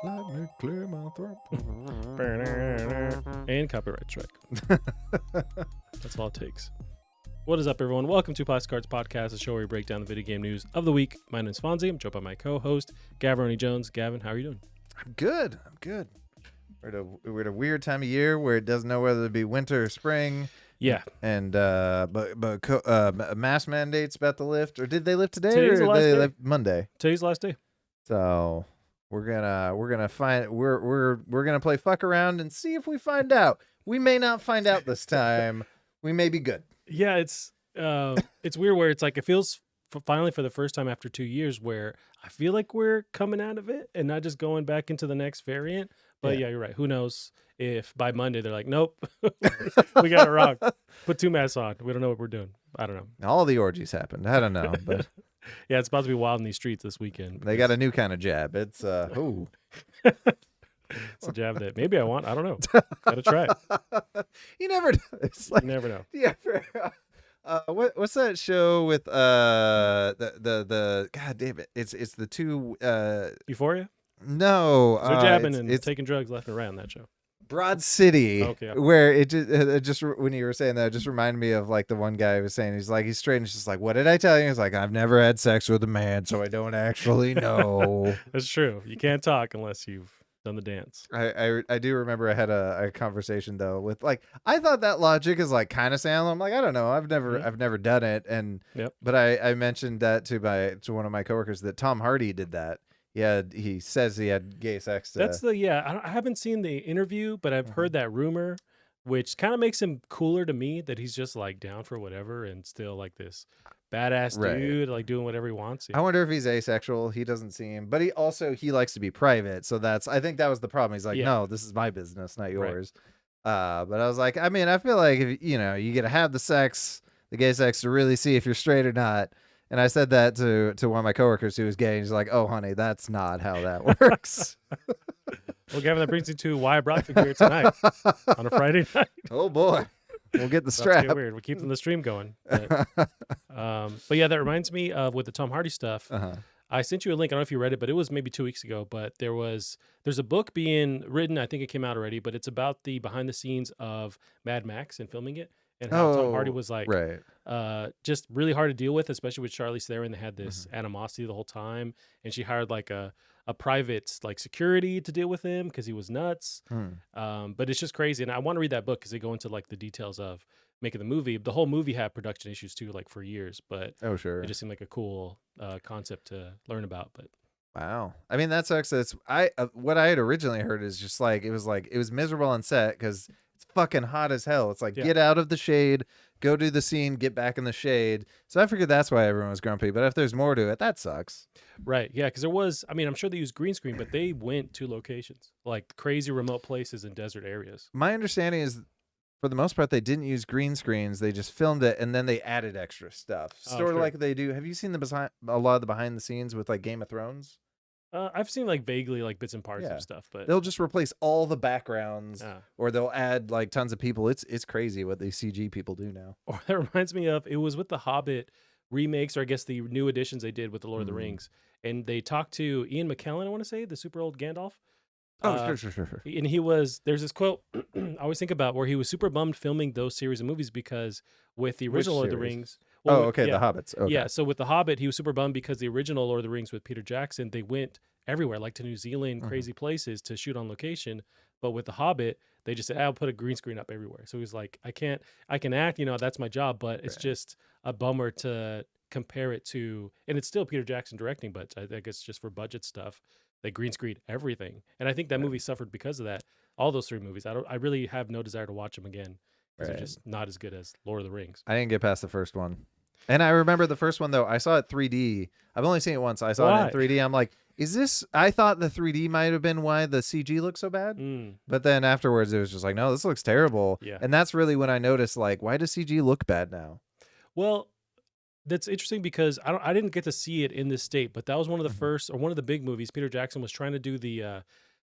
Let me clear my throat. And copyright strike. That's all it takes. What is up, everyone? Welcome to Plastic Cards Podcast, a show where we break down the video game news of the week. My name is Fonzie. I'm joined by my co-host, Gavaroni Jones. Gavin, how are you doing? I'm good. We're at a weird time of year where it doesn't know whether to be winter or spring. Yeah. And mask mandates about to lift, or did they lift today? Today's the or last they day. lift Monday? Today's the last day. So we're gonna play fuck around and see if we find out. We may not find out this time. We may be good. Yeah, it's weird where it's like it feels finally for the first time after 2 years where I feel like we're coming out of it and not just going back into the next variant. But yeah, you're right. Who knows if by Monday they're like, nope, we got it wrong. Put 2 masks on. We don't know what we're doing. I don't know. All the orgies happened. I don't know, but yeah, it's about to be wild in these streets this weekend. They got a new kind of jab. It's ooh. It's a jab that maybe I want. I don't know. Gotta try it. You never know. It's like, You never know. yeah. What's that show with the God damn it? It's the two Euphoria? no. So jabbing it's taking drugs left and right on that show. Broad City, Okay. where it just when you were saying that, it just reminded me of like the one guy who was saying, he's straight and he's just like, what did I tell you? He's like, I've never had sex with a man, so I don't actually know. That's true. You can't talk unless you've done the dance. I do remember I had a conversation though with like, I thought that logic is like kind of sound. I'm like, I don't know, I've never done it, and but I mentioned that to one of my coworkers that Tom Hardy did that. Yeah, he says he had gay sex. That's I haven't seen the interview, but I've heard that rumor, which kind of makes him cooler to me, that he's just like down for whatever and still like this badass dude, like doing whatever he wants. Yeah. I wonder if he's asexual. He doesn't seem, but he likes to be private. So I think that was the problem. He's like, no, this is my business, not yours. Right. But I was like, I mean, I feel like if you get to have the gay sex to really see if you're straight or not. And I said that to one of my coworkers who was gay, and he's like, "Oh, honey, that's not how that works." Well, Gavin, that brings me to why I brought you here tonight on a Friday night. Oh boy, we'll get the strap. Get weird. We're keeping the stream going. But yeah, that reminds me of with the Tom Hardy stuff. I sent you a link. I don't know if you read it, but it was maybe 2 weeks ago. But there's a book being written. I think it came out already, but it's about the behind the scenes of Mad Max and filming it. And how Tom Hardy was like, just really hard to deal with, especially with Charlize Theron. They had this animosity the whole time, and she hired like a private like security to deal with him because he was nuts. But it's just crazy, and I want to read that book because they go into like the details of making the movie. The whole movie had production issues too, like for years. But it just seemed like a cool concept to learn about. But wow, I mean that sucks. What I had originally heard is just like it was miserable on set because it's fucking hot as hell. It's like, get out of the shade, go do the scene, get back in the shade. So I figured that's why everyone was grumpy. But if there's more to it, that sucks. Right. Yeah. Because I'm sure they used green screen, but they went to locations, like crazy remote places in desert areas. My understanding is, for the most part, they didn't use green screens. They just filmed it, and then they added extra stuff. Sort of like they do. Have you seen a lot of the behind the scenes with like Game of Thrones? I've seen like vaguely like bits and parts of stuff, but they'll just replace all the backgrounds, or they'll add like tons of people. It's crazy what these CG people do now. Or that reminds me of, it was with the Hobbit remakes, or I guess the new editions they did with the Lord of the Rings, and they talked to Ian McKellen, I want to say, the super old Gandalf. Sure. And there's this quote I always think about where he was super bummed filming those series of movies because with the original Lord of the Rings. Well, the Hobbits. Okay. Yeah, so with the Hobbit, he was super bummed because the original Lord of the Rings with Peter Jackson, they went everywhere, like to New Zealand, crazy places to shoot on location. But with the Hobbit, they just said, I'll put a green screen up everywhere. So he was like, I can act, that's my job, but it's just a bummer to compare it to, and it's still Peter Jackson directing, but I guess just for budget stuff, they green screened everything. And I think that movie suffered because of that. All those 3 movies, I really have no desire to watch them again because they're just not as good as Lord of the Rings. I didn't get past the first one. And I remember the first one, though. I saw it 3D. I've only seen it once. I saw it in 3D. I'm like, I thought the 3D might have been why the CG looked so bad. But then afterwards, it was just like, no, this looks terrible. Yeah. And that's really when I noticed, like, why does CG look bad now? Well, that's interesting because I didn't get to see it in this state, but that was one of the first, or one of the big movies. Peter Jackson was trying to do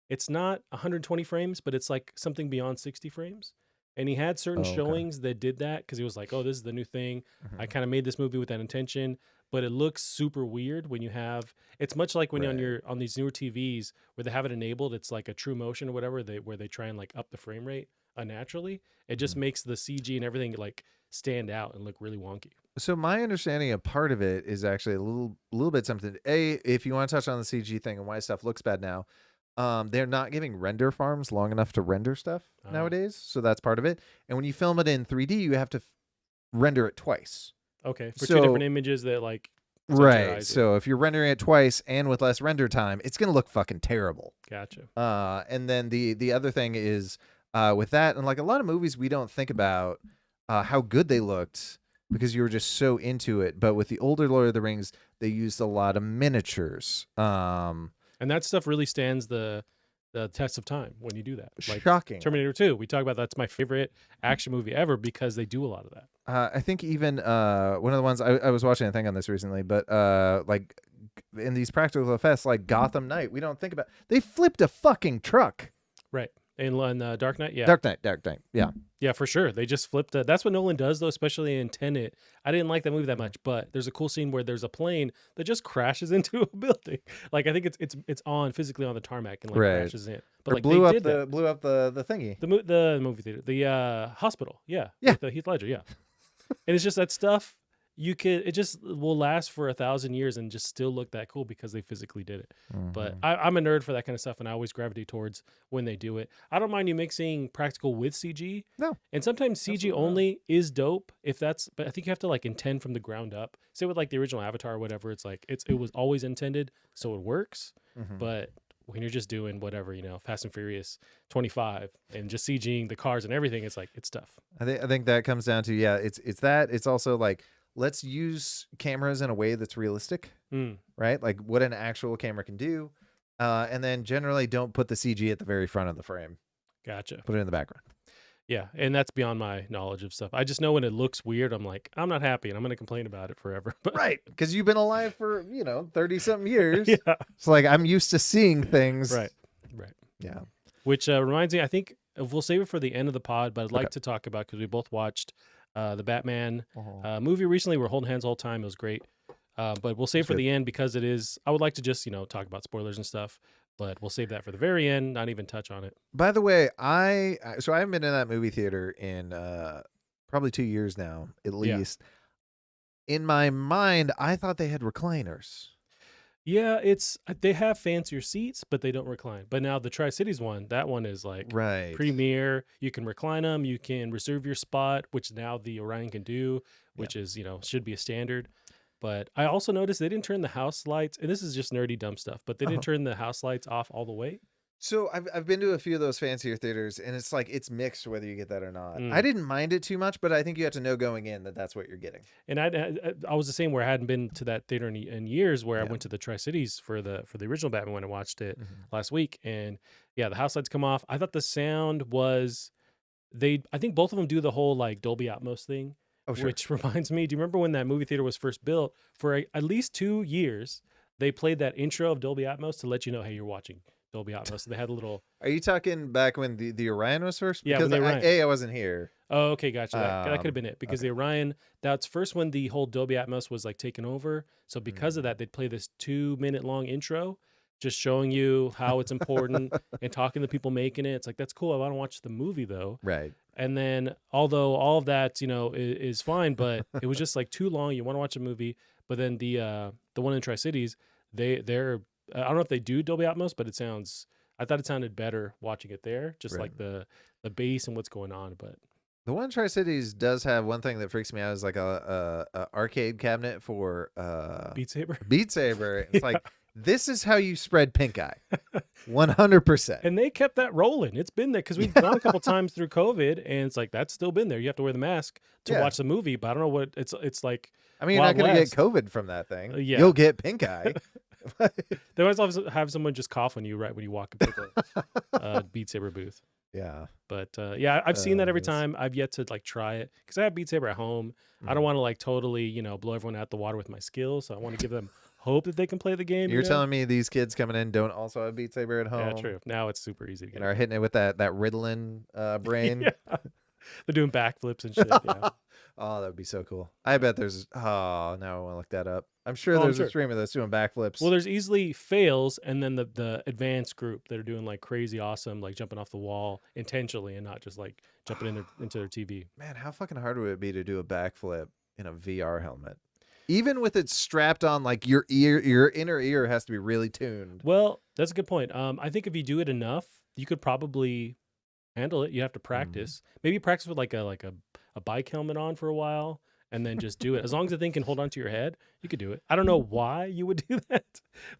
it's not 120 frames, but it's like something beyond 60 frames. and he had certain Oh, okay. showings that did that because he was like, "Oh, this is the new thing. I Mhm. kind of made this movie with that intention." But it looks super weird when you have. It's much like when you're on Right. on these newer TVs where they have it enabled. It's like a true motion or whatever. Where they try and like up the frame rate unnaturally. It just Mhm. makes the CG and everything like stand out and look really wonky. So my understanding of part of it is actually a little bit something. A, if you want to touch on the CG thing and why stuff looks bad now, they're not giving render farms long enough to render stuff Oh, nowadays. So that's part of it. And when you film it in 3D, you have to render it twice. okay. For two different So images that like center your right. eyes. Yeah. So if you're rendering it twice and with less render time, it's gonna look fucking terrible. Gotcha. And then the other thing is with that, and like a lot of movies, we don't think about how good they looked because you were just so into it. But with the older Lord of the Rings, they used a lot of miniatures. And that stuff really stands the test of time when you do that. Like Shocking. Terminator 2, we talk about that's my favorite action movie ever because they do a lot of that. I think even one of the ones I was watching a thing on this recently, but like in these practical effects, like Gotham Knight, we don't think about. They flipped a fucking truck. Right. In Dark Knight, yeah. Dark Knight, yeah. Yeah, for sure. They just flipped it. That's what Nolan does, though, especially in Tenet. I didn't like that movie Mm-hmm. that much, but there's a cool scene where there's a plane that just crashes into a building. Like I think it's on physically on the tarmac and like Right. crashes in. But Or like blew they up did that. the thingy. The movie theater, the hospital, yeah, Yeah. with Heath Ledger, yeah. And it's just that stuff it just will last for 1,000 years and just still look that cool because they physically did it. But Mhm. I'm a nerd for that kind of stuff, and I always gravitate towards when they do it. I don't mind you mixing practical with CG. No. And sometimes CG Absolutely not. only is dope if that's, but I think you have to like intend from the ground up. Say with like the original Avatar or whatever, it's like it was always intended, so it works. Mhm. But when you're just doing whatever, Fast and Furious 25 and just CGing the cars and everything, it's like it's tough. I think that comes down to it's that. It's also like let's use cameras in a way that's realistic, Mm, right? Like what an actual camera can do, and then generally don't put the CG at the very front of the frame. gotcha. Put it in the background. Yeah, and that's beyond my knowledge of stuff. I just know when it looks weird, I'm like, I'm not happy, and I'm going to complain about it forever. But Right, because you've been alive for 30-something years. yeah, It's like I'm used to seeing things. right. Yeah. Which reminds me, I think we'll save it for the end of the pod, but I'd like Okay. to talk about because we both watched the Batman Uh-huh. movie recently. We're holding hands all the time. It was great. But we'll save That's for good. the end because it is. I would like to just talk about spoilers and stuff, but we'll save that for the very end. Not even touch on it. By the way, I haven't been in that movie theater in probably 2 years now, at Yeah. least. In my mind, I thought they had recliners. Yeah, they have fancier seats, but they don't recline. But now the Tri-Cities one, that one is like Right. premier. You can recline them. You can reserve your spot, which now the Orion can do, which is should be a standard. But I also noticed they didn't turn the house lights, and this is just nerdy dumb stuff. But they didn't turn the house lights off all the way. So I've been to a few of those fancier theaters, and it's like it's mixed whether you get that or not. Mm. I didn't mind it too much, but I think you have to know going in that that's what you're getting. And I was the same where I hadn't been to that theater in years. Where I Yeah. went to the Tri-Cities for the original Batman when I watched it Mhm. last week, and yeah, the house lights come off. I thought the sound was I think both of them do the whole like Dolby Atmos thing. Oh, sure. Which reminds me, do you remember when that movie theater was first built? For at least 2 years, they played that intro of Dolby Atmos to let you know, hey, you're watching Dolby Atmos. So they had a little. Are you talking back when the Orion was first? Yeah, Because when the Orion. I wasn't here. Oh, okay, gotcha. That could have been it because okay. the Orion. That's first when the whole Dolby Atmos was like taken over. So because of that, they'd play this 2-minute long intro, just showing you how it's important and talking to the people making it. It's like that's cool. I want to watch the movie though. Right. And then, although all of that, is fine, but it was just like too long. You want to watch a movie, but then the one in Tri-Cities, they're I don't know if they do Dolby Atmos, but I thought it sounded better watching it there, just Right. like the bass and what's going on. But The one Tri-Cities does have one thing that freaks me out is like a arcade cabinet for Beat Saber, Beat Saber. It's like this is how you spread pink eye, 100%. and they kept that rolling. It's been there because we've gone a couple times through COVID, and it's like that's still been there. You have to wear the mask to Yeah. watch the movie, but I don't know what it's like. I mean, you're not Wild going to West. get COVID from that thing. Yeah. You'll get pink eye. They always have someone just cough on you right when you walk into the Beat Saber booth. Yeah. But yeah, I've seen that every yes. time. I've yet to like try it because I have Beat Saber at home. I don't want to like totally blow everyone out the water with my skills. So I want to give them hope that they can play the game. You're telling me these kids coming in don't also have Beat Saber at home? Yeah, true. Now it's super easy to get. And are hitting it with that Ritalin brain? Yeah. They're doing backflips and shit. Yeah. Oh, that would be so cool. I bet there's. Oh, now I want to look that up. I'm sure Oh, I'm there's sure. a streamer that's doing backflips. Well, there's easily fails, and then the advanced group that are doing like crazy awesome, like jumping off the wall intentionally and not just like jumping into their TV. Man, how fucking hard would it be to do a backflip in a VR helmet? Even with it strapped on, like your inner ear has to be really tuned. Well, that's a good point. I think if you do it enough, you could probably handle it. You have to practice. Maybe practice with like a bike helmet on for a while, and then just do it. As long as the thing can hold onto your head, you could do it. I don't know why you would do that.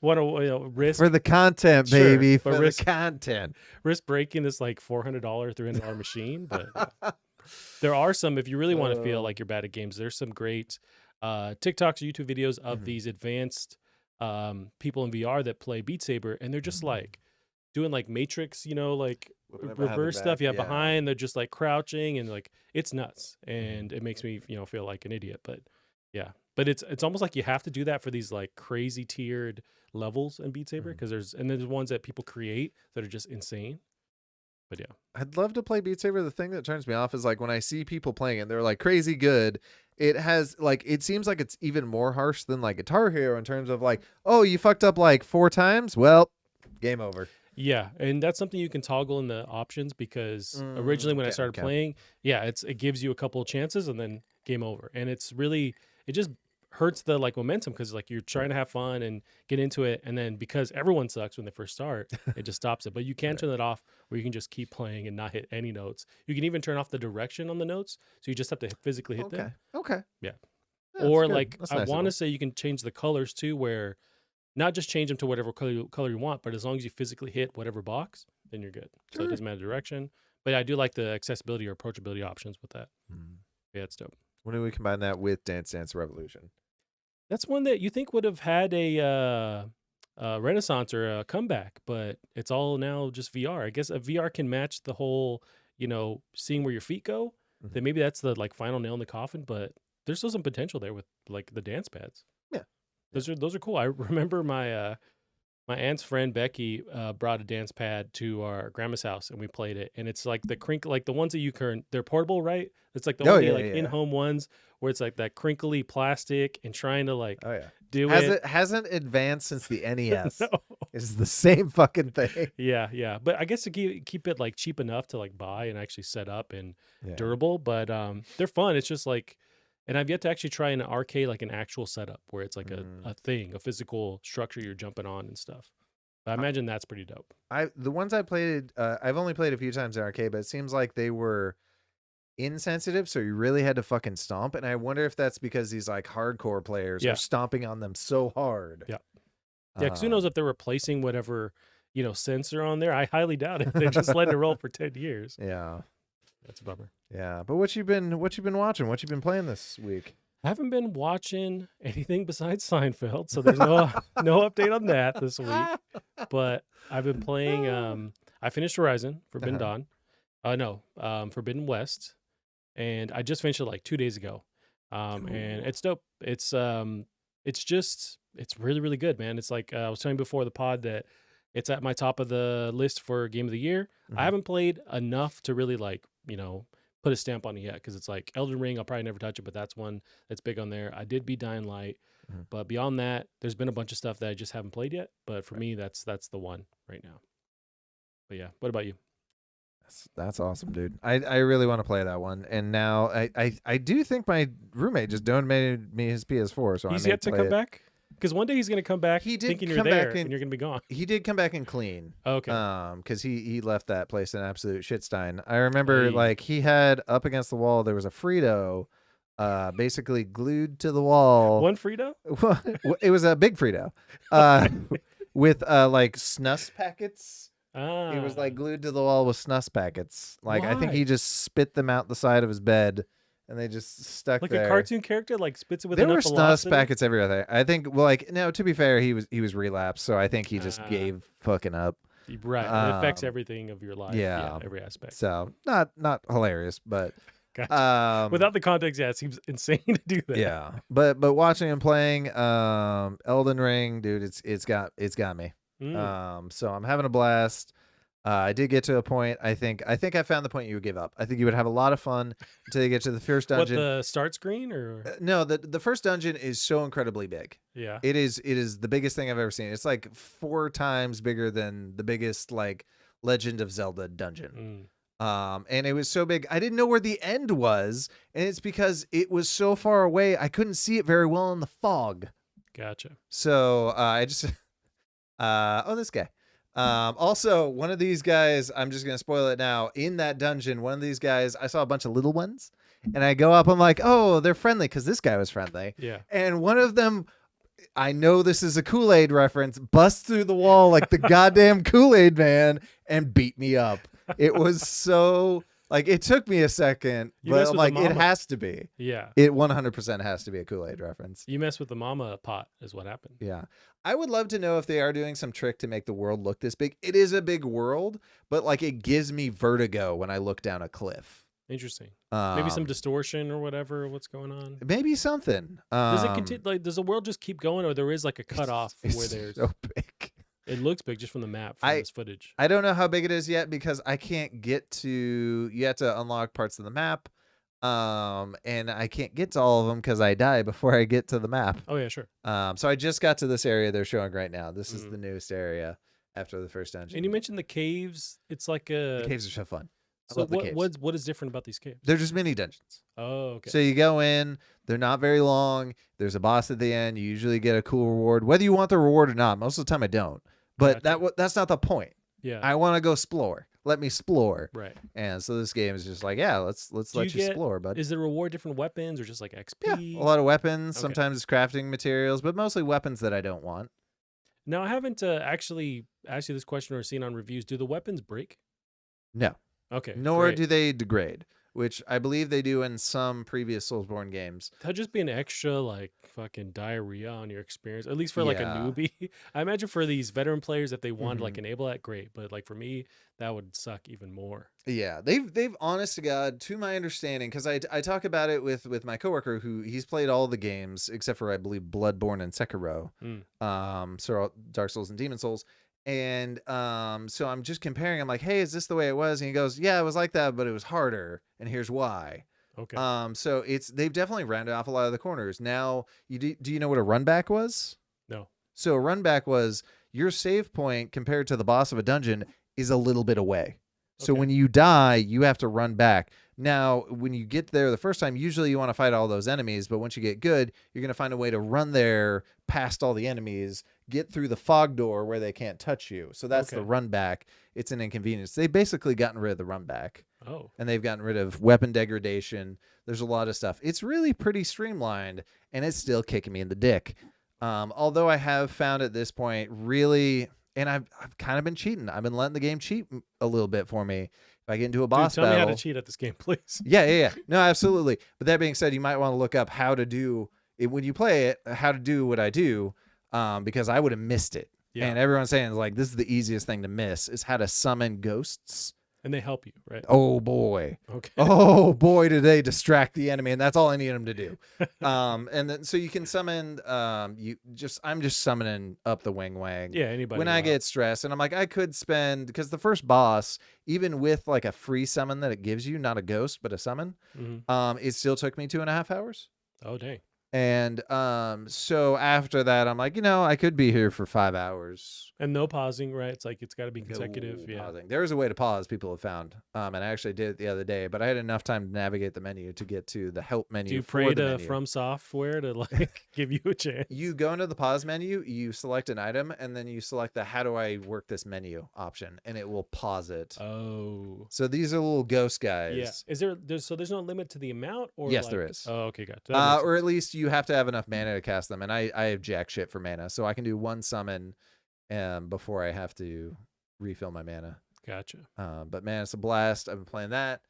Want to risk for the content, Sure, baby, but for risk- the content. risk breaking this like $400, $300 machine, but there are some. If you really want to feel like you're bad at games, there's some great TikToks or YouTube videos of these advanced people in VR that play Beat Saber, and they're just like doing like Matrix, like Whipping it behind the reverse stuff. back, yeah. Behind, they're just like crouching, and like it's nuts, and it makes me feel like an idiot. But yeah, but it's almost like you have to do that for these like crazy tiered levels in Beat Saber, because there's ones that people create that are just insane. But yeah, I'd love to play Beat Saber. The thing that turns me off is like when I see people playing it, they're like crazy good. It has like, it seems like it's even more harsh than like Guitar Hero in terms of like, oh, you fucked up like 4 times. Well, game over. yeah, and that's something you can toggle in the options, because originally when I started playing, it gives you a couple of chances and then game over, and it just hurts the like momentum, because like you're trying to have fun and get into it, and then because everyone sucks when they first start, it just stops it. But you can turn it off, where you can just keep playing and not hit any notes. You can even turn off the direction on the notes, so you just have to physically hit them. Okay. Yeah. That's Or good. like That's I nice of want to them. say you can change the colors too, where not just change them to whatever color you want, but as long as you physically hit whatever box, then you're good. So it doesn't matter the direction. But I do like the accessibility or approachability options with that. Yeah, it's dope. When do we combine that with Dance Dance Revolution? That's one that you think would have had a renaissance or a comeback, but it's all now just VR. I guess a VR can match the whole, seeing where your feet go. Then maybe that's the like final nail in the coffin. But there's still some potential there with like the dance pads. Yeah, those are cool. I remember my aunt's friend Becky brought a dance pad to our grandma's house, and we played it. And it's like like the ones that they're portable, right? It's like the only in-home ones where it's like that crinkly plastic and trying to like do it. Hasn't advanced since the NES. No. It's the same fucking thing. Yeah. But I guess to keep it like cheap enough to like buy and actually set up and durable. But they're fun. It's just like, and I've yet to actually try an arcade, like an actual setup where it's like a thing, a physical structure you're jumping on and stuff. But I imagine that's pretty dope. The ones I played, I've only played a few times in arcade, but it seems like they were insensitive, so you really had to fucking stomp. And I wonder if that's because these like hardcore players are stomping on them so hard. Yeah, because who knows if they're replacing whatever sensor on there. I highly doubt it. They're just letting it roll for 10 years. Yeah, that's a bummer. Yeah, but what you been watching? What you been playing this week? I haven't been watching anything besides Seinfeld, so there's no update on that this week. But I've been playing. I finished Horizon Forbidden Dawn. Forbidden West, and I just finished it like 2 days ago. And it's dope. It's really, really good, man. It's like I was telling you before the pod that it's at my top of the list for game of the year. I haven't played enough to really like put a stamp on it yet, because it's like Elden Ring. I'll probably never touch it, but that's one that's big on there. I did beat Dying Light, but beyond that, there's been a bunch of stuff that I just haven't played yet. But for me, that's the one right now. But yeah, what about you? That's awesome, dude. I really want to play that one, and now I do think my roommate just donated me his PS4, so he's yet to come back. Because one day he's going to come back thinking you're there and you're going to be gone. He did come back and clean. Okay. Because he left that place an absolute shitstein. I remember like he had up against the wall, there was a Frito basically glued to the wall. One Frito? It was a big Frito with like snus packets. It was like glued to the wall with snus packets. Like I think he just spit them out the side of his bed. And they just stuck like there. A cartoon character, like spits it with there enough were velocity? snus packets everywhere. I think. Well, like no. To be fair, he was relapsed, so I think he just gave fucking up. Right, it affects everything of your life. Yeah, every aspect. So not hilarious, but gotcha. Without the context, it seems insane to do that. Yeah, but watching him playing Elden Ring, dude, it's got me. So I'm having a blast. I did get to a point. I think I found the point you would give up. I think you would have a lot of fun until you get to the first What, dungeon. the start screen or? No, the first dungeon is so incredibly big. Yeah. It is the biggest thing I've ever seen. It's like 4 times bigger than the biggest like Legend of Zelda dungeon. And it was so big I didn't know where the end was, and it's because it was so far away I couldn't see it very well in the fog. Gotcha. So I just this guy. Also, one of these guys, I'm just gonna spoil it now. In that dungeon, one of these guys, I saw a bunch of little ones, and I go up. I'm like, oh, they're friendly because this guy was friendly. Yeah. And one of them, I know this is a Kool-Aid reference, busts through the wall like the goddamn Kool-Aid man and beat me up. It was so like it took me a second, but I'm like, it has to be. Yeah. It 100% has to be a Kool-Aid reference. You mess with the mama pot is what happened. Yeah. I would love to know if they are doing some trick to make the world look this big. It is a big world, but like it gives me vertigo when I look down a cliff. Interesting. Maybe some distortion or whatever. What's going on? Maybe something. Does it continue? Like, does the world just keep going, or there is like a cutoff where there's so big? It looks big just from the map, from this footage. I don't know how big it is yet because I can't get to. You have to unlock parts of the map, and I can't get to all of them because I die before I get to the map. Oh yeah, sure. So I just got to this area they're showing right now. This is the newest area after the first dungeon. And you mentioned the caves. It's like a. The caves are so fun. So what is different about these caves? They're just mini dungeons. Oh, okay. So you go in, they're not very long. There's a boss at the end. You usually get a cool reward, whether you want the reward or not. Most of the time I don't. But that's not the point. Yeah. I want to go explore. Let me explore. Right. And so this game is just like, yeah, let's let you explore, bud. Is the reward different weapons or just like XP? Yeah, a lot of weapons. Okay. Sometimes it's crafting materials, but mostly weapons that I don't want. Now, I haven't actually asked you this question or seen on reviews. Do the weapons break? No. Okay. Nor do they degrade, which I believe they do in some previous Soulsborne games. That'd just be an extra, like, fucking diarrhea on your experience, at least for, like, a newbie. I imagine for these veteran players, if they want to, like, enable that, great. But, like, for me, that would suck even more. Yeah. They've honest to God, to my understanding, because I talk about it with my coworker who he's played all the games, except for, I believe, Bloodborne and Sekiro. So Dark Souls and Demon Souls. And so I'm just comparing. I'm like, hey, is this the way it was? And he goes, yeah, it was like that, but it was harder. And here's why. Okay. So they've definitely rounded off a lot of the corners. Now, do you know what a run back was? No. So a run back was your save point compared to the boss of a dungeon is a little bit away. So when you die, you have to run back. Now, when you get there the first time, usually you want to fight all those enemies, but once you get good, you're going to find a way to run there past all the enemies, get through the fog door where they can't touch you. So that's the run back. It's an inconvenience. They've basically gotten rid of the run back. Oh. And they've gotten rid of weapon degradation. There's a lot of stuff. It's really pretty streamlined, and it's still kicking me in the dick. Although I have found at this point really... And I've kind of been cheating. I've been letting the game cheat a little bit for me. If I get into a boss battle, tell me how to cheat at this game, please. Yeah. No, absolutely. But that being said, you might want to look up how to do it when you play it. How to do what I do, because I would have missed it. Yeah. And everyone's saying like this is the easiest thing to miss is how to summon ghosts. And they help you, right? Oh boy. Okay. Oh boy, do they distract the enemy, and that's all I need them to do. And then so you can summon. I'm just summoning up the wing wang. Yeah, anybody. When I get stressed, and I'm like, I could spend because the first boss, even with like a free summon that it gives you, not a ghost but a summon, it still took me 2.5 hours. Oh dang. And so after that, I'm like, I could be here for 5 hours. And no pausing, right? It's like it's got to be consecutive. Yeah. Pausing. There is a way to pause, people have found. And I actually did it the other day, but I had enough time to navigate the menu to get to the help menu. Do you pray to From Software to like give you a chance? You go into the pause menu, you select an item, and then you select the how do I work this menu option, and it will pause it. Oh. So these are little ghost guys. Yeah. There's no limit to the amount? Or yes, there is. Oh, okay, gotcha. Or at least you have to have enough mana to cast them, and I have jack shit for mana, so I can do one summon before I have to refill my mana. Gotcha. But man, it's a blast. I've been playing that.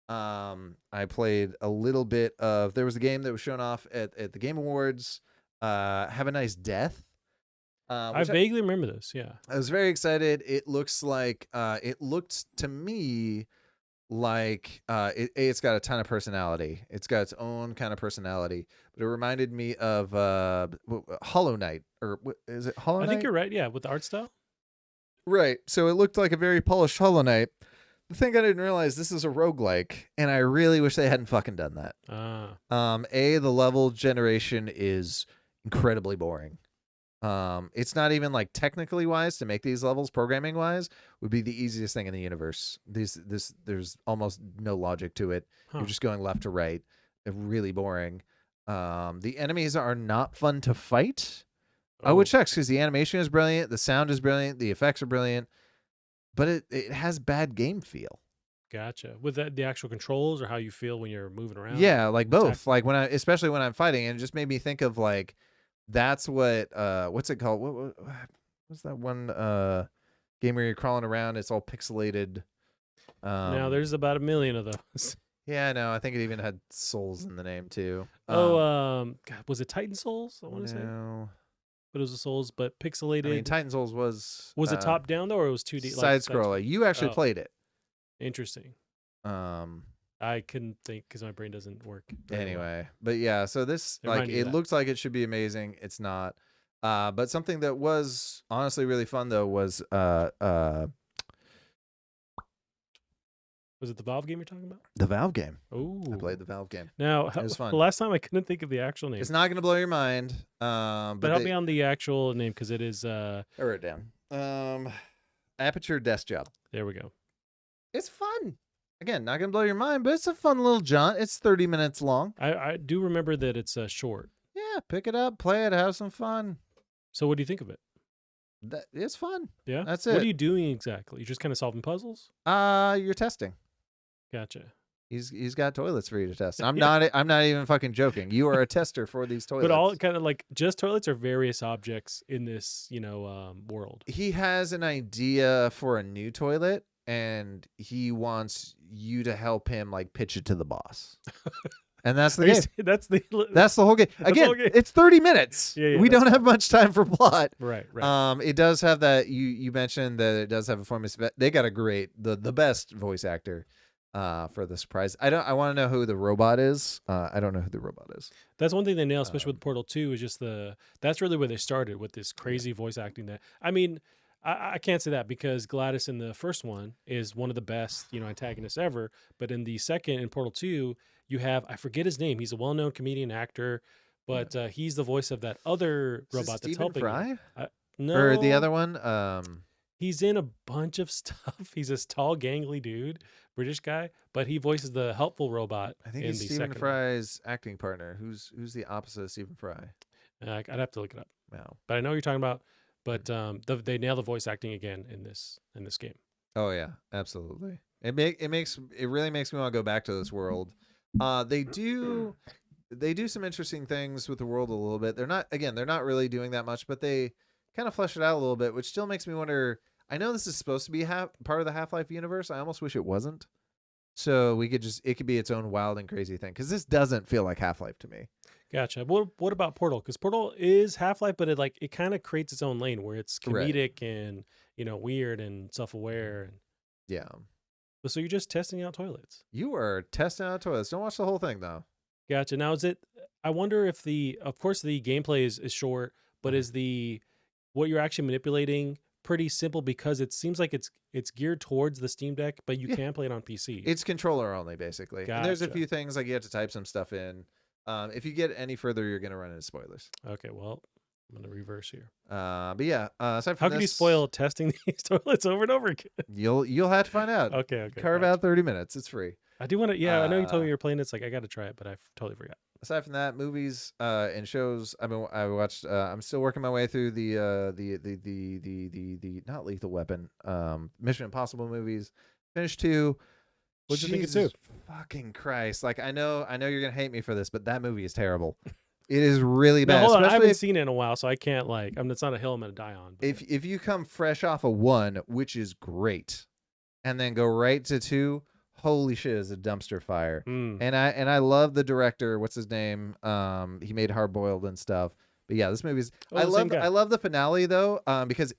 I played a little bit of. There was a game that was shown off at the Game Awards. Have a Nice Death. I vaguely remember this. Yeah, I was very excited. It looks like it looked to me like it's got a ton of personality. It's got its own kind of personality, but it reminded me of Hollow Knight, or is it Hollow Knight? I think you're right. Yeah, with the art style. Right. So it looked like a very polished Hollow Knight. The thing I didn't realize, this is a roguelike, and I really wish they hadn't fucking done that. The level generation is incredibly boring. It's not even like technically wise to make these levels, programming wise, would be the easiest thing in the universe. There's almost no logic to it. You're just going left to right. They're really boring. The enemies are not fun to fight. Which sucks because the animation is brilliant, the sound is brilliant, the effects are brilliant, but it has bad game feel. Gotcha. With the actual controls or how you feel when you're moving around? Yeah, like both. Like especially when I'm fighting, and it just made me think of like, that's what what's it called? What's that one game where you're crawling around? It's all pixelated. Now there's about 1 million of those. Yeah, no, I think it even had Souls in the name too. God, was it Titan Souls? I want to say. But it was a Souls, but pixelated. I mean, Titan Souls was it top down though, or it was 2D? Side scroller. You actually played it. Interesting. I couldn't think because my brain doesn't work. Anyway, but yeah, so this it looks like it should be amazing. It's not. But something that was honestly really fun though was was it the Valve game you're talking about? The Valve game. Oh, I played the Valve game. Now, it was fun. The last time I couldn't think of the actual name. It's not going to blow your mind. But help me on the actual name because it is. I wrote it down. Aperture Desk Job. There we go. It's fun. Again, not going to blow your mind, but it's a fun little jaunt. It's 30 minutes long. I do remember that it's short. Yeah, pick it up, play it, have some fun. So what do you think of it? It's fun. Yeah? That's it. What are you doing exactly? You're just kind of solving puzzles? You're testing. Gotcha. He's got toilets for you to test. I'm not even fucking joking. You are a tester for these toilets. But all kind of like just toilets or various objects in this, world. He has an idea for a new toilet and he wants you to help him like pitch it to the boss. And that's the game. That's the whole game. Again, it's 30 minutes. Yeah, we don't have much time for plot. Right. It does have that. You mentioned that it does have a form of. They got a great, the best voice actor for the surprise. I want to know who the robot is. I don't know who the robot is. That's one thing they nail, especially with Portal 2, is just that's really where they started with this crazy voice acting. That I mean, I can't say that because Gladys in the first one is one of the best, antagonists ever. But in the second, in Portal 2, you have, I forget his name. He's a well-known comedian actor, but he's the voice of that other robot that's helping. Fry? No. Or the other one? He's in a bunch of stuff. He's this tall, gangly dude, British guy, but he voices the helpful robot. I think he's Stephen Fry's acting partner. Who's the opposite of Stephen Fry? I'd have to look it up. Wow. But I know what you're talking about. But they nail the voice acting again in this game. Oh yeah, absolutely. It really makes me want to go back to this world. They do some interesting things with the world a little bit. They're not really doing that much, but they kind of flesh it out a little bit, which still makes me wonder. I know this is supposed to be part of the Half-Life universe. I almost wish it wasn't. So it could be its own wild and crazy thing, because this doesn't feel like Half-Life to me. Gotcha. What about Portal? Because Portal is Half-Life, but it kind of creates its own lane where it's comedic and weird and self-aware. And yeah. So you're just testing out toilets. You are testing out toilets. Don't watch the whole thing though. Gotcha. Now I wonder if of course the gameplay is short, but is what you're actually manipulating pretty simple, because it seems like it's geared towards the Steam Deck, but you can play it on PC. It's controller only basically. Gotcha. And there's a few things like you have to type some stuff in. If you get any further, you're going to run into spoilers. Okay, well, I'm going to reverse here. But yeah, aside from how can you spoil testing these toilets over and over again? You'll have to find out. Okay. Carve out 30 minutes. It's free. I do want to. Yeah, I know you told me you were playing. It's like I got to try it, but I totally forgot. Aside from that, movies and shows. I watched. I'm still working my way through the not Lethal Weapon, Mission Impossible movies. Finished 2. What'd you think of 2? Fucking Christ! Like I know you're gonna hate me for this, but that movie is terrible. It is really bad. No, hold on. I haven't seen it in a while, so I can't it's not a hill I'm gonna die on. But. If you come fresh off of 1, which is great, and then go right to 2, holy shit, is a dumpster fire. And I love the director. What's his name? He made Hard Boiled and stuff. But yeah, this movie's. I love the finale though, because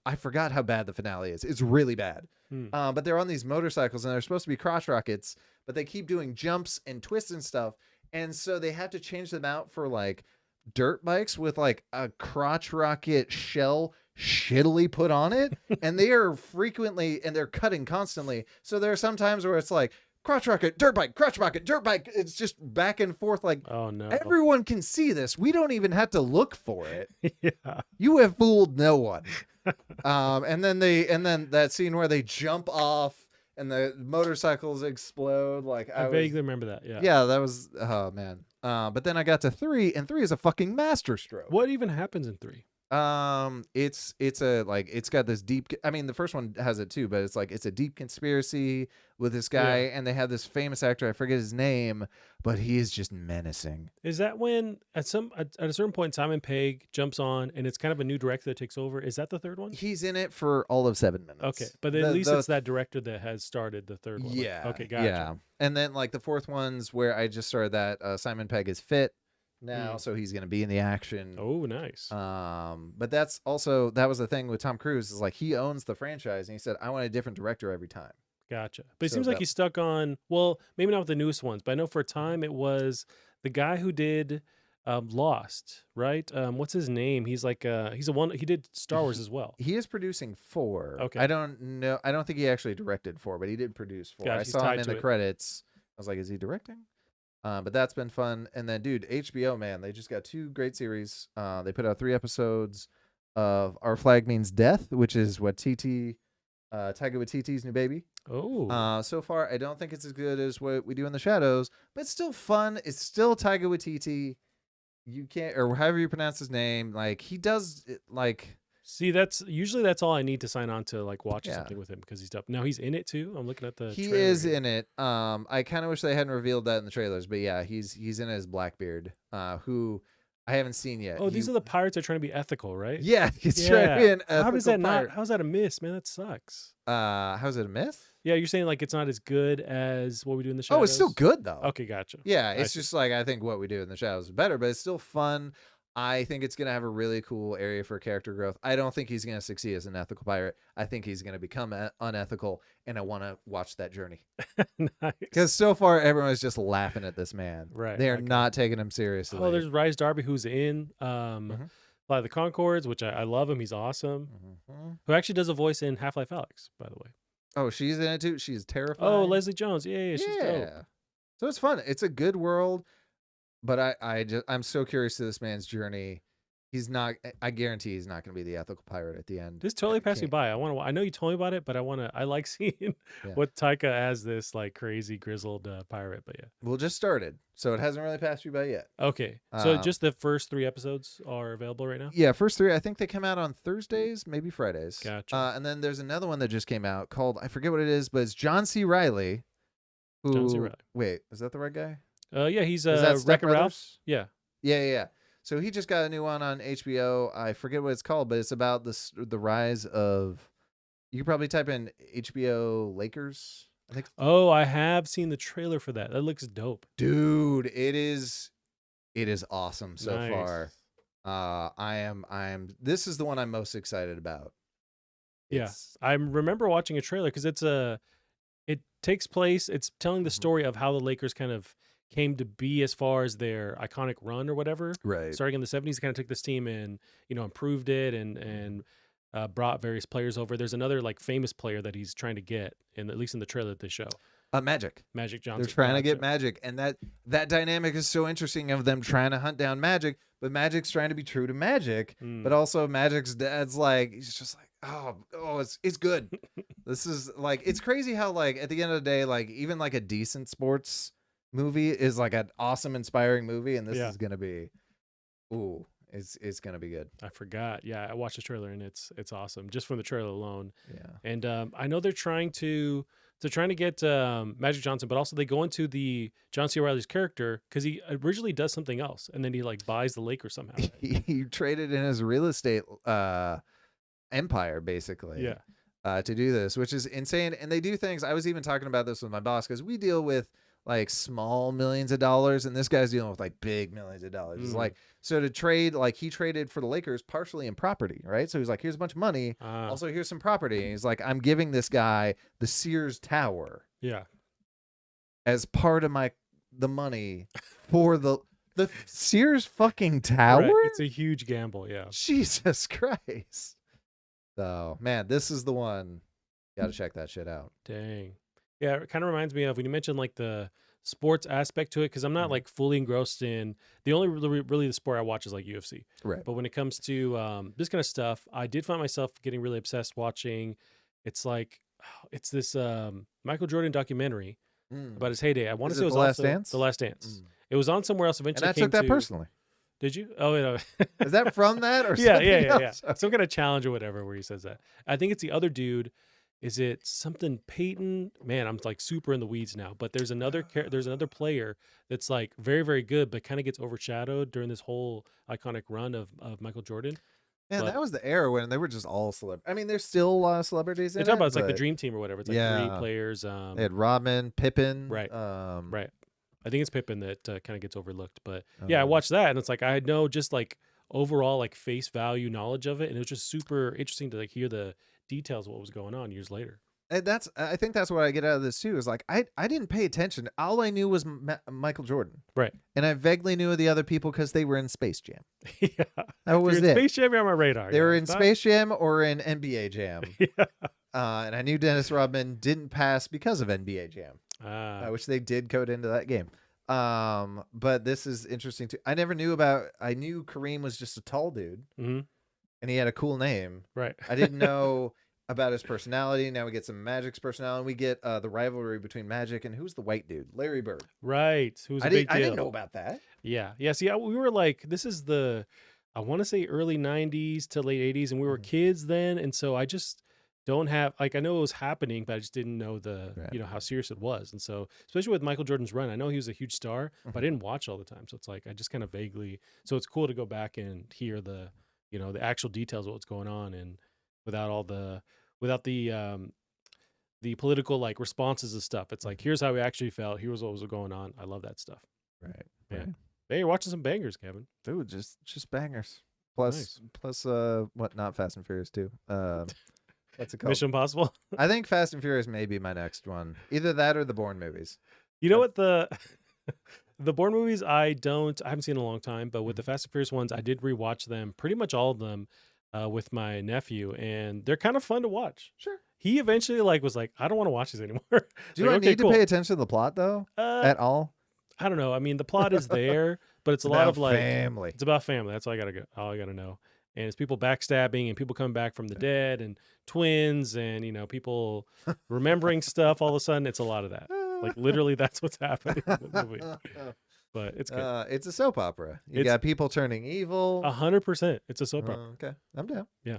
I forgot how bad the finale is. It's really bad. But they're on these motorcycles and they're supposed to be crotch rockets, but they keep doing jumps and twists and stuff, and so they have to change them out for like dirt bikes with like a crotch rocket shell shittily put on it, and they are frequently, and they're cutting constantly. So there are some times where it's like crotch rocket, dirt bike, crotch rocket, dirt bike. It's just back and forth. Like, oh no, everyone can see this. We don't even have to look for it. Yeah. You have fooled no one. And then that scene where they jump off and the motorcycles explode. Like, I vaguely remember that. Yeah. Yeah, that was, oh man. But then I got to 3, and 3 is a fucking masterstroke. What even happens in 3? It's a, like, it's got this deep, I mean, the first one has it too, but it's like, it's a deep conspiracy with this guy, and they have this famous actor, I forget his name, but he is just menacing. Is that when at a certain point Simon Pegg jumps on and it's kind of a new director that takes over? Is that the third one? He's in it for all of 7 minutes. Okay, but at least it's that director that has started the third one. Yeah. Okay, gotcha. Yeah. And then, like, the fourth one's where I just started that Simon Pegg is fit now, so he's going to be in the action. Oh, nice. But that's also, that was the thing with Tom Cruise, is like, he owns the franchise, and he said, I want a different director every time. Gotcha. But it seems like he's stuck on, well, maybe not with the newest ones, but I know for a time it was the guy who did Lost, right? What's his name? He's like, he did Star Wars as well. He is producing 4. Okay. I don't know. I don't think he actually directed 4, but he did produce 4. Gotcha, I saw him in the credits. I was like, is he directing? But that's been fun. And then, dude, HBO, man, they just got 2 great series. They put out 3 episodes of Our Flag Means Death, which is what Taika Waititi's new baby. Oh. So far, I don't think it's as good as What We Do in the Shadows, but it's still fun. It's still Taika Waititi. You can't, or however you pronounce his name, like, he does it, like. See, that's all I need to sign on to, like, watch something with him, because he's up. Now he's in it too. I'm looking at the. He trailer is here. in it. I kind of wish they hadn't revealed that in the trailers, but yeah, he's in it as Blackbeard, who I haven't seen yet. Oh, these are the pirates that are trying to be ethical, right? Yeah, he's trying to be an ethical How does that pirate. how's that a miss, man? That sucks. How's it a myth? Yeah, you're saying like it's not as good as What We Do in the Shadows? Oh, it's still good though. Okay, gotcha. Yeah, it's just like, I think What We Do in the Shadows is better, but it's still fun. I think it's going to have a really cool area for character growth. I don't think he's going to succeed as an ethical pirate. I think he's going to become unethical, and I want to watch that journey. Nice. Because so far, everyone is just laughing at this man. Right. They are not taking him seriously. Oh, there's Rhys Darby, who's in Fly the Conchords, which I love him. He's awesome. Who actually does a voice in Half-Life Alyx, by the way. Oh, she's in it too? She's terrifying. Oh, Leslie Jones. Yeah, she's dope. So it's fun. It's a good world. But I'm so curious to this man's journey. He's not. I guarantee he's not going to be the ethical pirate at the end. This totally passed me by. I know you told me about it, but I like seeing what Taika as this like crazy grizzled pirate. But yeah, well, just started, so it hasn't really passed you by yet. Okay, so just the first 3 episodes are available right now. Yeah, first 3. I think they come out on Thursdays, maybe Fridays. Gotcha. And then there's another one that just came out called, I forget what it is, but it's John C. Reilly. John C. Reilly. Wait, is that the right guy? Yeah, he's Wreck-It Ralph. Yeah. So he just got a new one on HBO. I forget what it's called, but it's about the rise of. You could probably type in HBO Lakers. I think. Oh, I have seen the trailer for that. That looks dope, dude. It is awesome so nice. far. I am. This is the one I'm most excited about. I remember watching a trailer because it takes place. It's telling the story of how the Lakers kind of came to be as far as their iconic run or whatever. Right. Starting in the 70s, kind of took this team and, improved it and brought various players over. There's another like famous player that he's trying to get, at least in the trailer that they show. Magic Johnson. They're trying to get Magic, and that dynamic is so interesting of them trying to hunt down Magic, but Magic's trying to be true to Magic, but also Magic's dad's like, he's just like, oh, it's good. This is like, it's crazy how like at the end of the day, like even like a decent sports movie is like an awesome, inspiring movie, and this is gonna be, it's gonna be good. I forgot. Yeah, I watched the trailer and it's awesome just from the trailer alone. Yeah, and I know they're trying to get Magic Johnson, but also they go into the John C. Reilly's character because he originally does something else, and then he like buys the Lakers somehow. He traded in his real estate empire basically. To do this, which is insane. And they do things. I was even talking about this with my boss because we deal with like small millions of dollars, and this guy's dealing with like big millions of dollars. It's like, so to trade, like he traded for the Lakers partially in property, right? So he's like, here's a bunch of money, also here's some property. And he's like, I'm giving this guy the Sears Tower, as part of the money for the Sears fucking tower. Right. It's a huge gamble, Jesus Christ. So, man, this is the one. Got to check that shit out. Dang. Yeah, it kind of reminds me of when you mentioned like the sports aspect to it, because I'm not like fully engrossed in the only really the sport I watch is like UFC. Right. But when it comes to this kind of stuff, I did find myself getting really obsessed watching. It's like it's this Michael Jordan documentary about his heyday. I want to say it was The Last also Dance? The Last Dance. It was on somewhere else. Eventually, And I took that personally. Did you? Oh, yeah. Is that from that or yeah, something else? Some kind of challenge or whatever where he says that. I think it's the other dude. Is it something Peyton? Man, I'm like super in the weeds now. But there's another player that's like very, very good, but kind of gets overshadowed during this whole iconic run of Michael Jordan. Man, that was the era when they were just all celebrities. I mean, there's still a lot of celebrities in it. Talk about it's like the Dream Team or whatever. It's like 3 players. They had Rodman, Pippen. Right. Right. I think it's Pippen that kind of gets overlooked. But yeah, I watched that and it's like I had no just like overall like face value knowledge of it, and it was just super interesting to like hear the details of what was going on years later. And I think that's what I get out of this too. Is like I didn't pay attention. All I knew was Michael Jordan, right? And I vaguely knew the other people because they were in Space Jam. Yeah, that was it. Space Jam, you're on my radar. They were in Space Jam or in NBA Jam. Yeah. And I knew Dennis Rodman didn't pass because of NBA Jam, which they did code into that game. But this is interesting too. I never knew I knew Kareem was just a tall dude, and he had a cool name. Right. I didn't know about his personality. Now we get some Magic's personality. We get the rivalry between Magic and who's the white dude? Larry Bird. Right. Who's a big deal. I didn't know about that. Yeah. Yeah. See, we were like, this is I want to say early 90s to late 80s, and we were kids then. And so I just don't have, like, I know it was happening, but I just didn't know how serious it was. And so, especially with Michael Jordan's run, I know he was a huge star, but I didn't watch all the time. So it's like, I just kind of vaguely, so it's cool to go back and hear the actual details of what's going on, and without the political like responses and stuff. It's like, here's how we actually felt. Here's what was going on. I love that stuff. Right. Yeah. Right. Hey, you're watching some bangers, Kevin. Dude, just bangers. Plus, what? Not Fast and Furious 2. What's it called? Mission Impossible. I think Fast and Furious may be my next one. Either that or the Bourne movies. You know what, the Bourne movies I haven't seen in a long time, but with the Fast and Furious ones, I did rewatch them, pretty much all of them, with my nephew, and they're kind of fun to watch. Sure. He eventually was like, I don't want to watch these anymore. Do I need to pay attention to the plot though? At all? I don't know. I mean, the plot is there, but it's a lot of like family. It's about family. That's all I gotta know. And it's people backstabbing and people coming back from the dead and twins and people remembering stuff all of a sudden. It's a lot of that. Like literally that's what's happening in the movie. But it's good. It's a soap opera. You got people turning evil. 100%. It's a soap opera. Okay. I'm down. Yeah.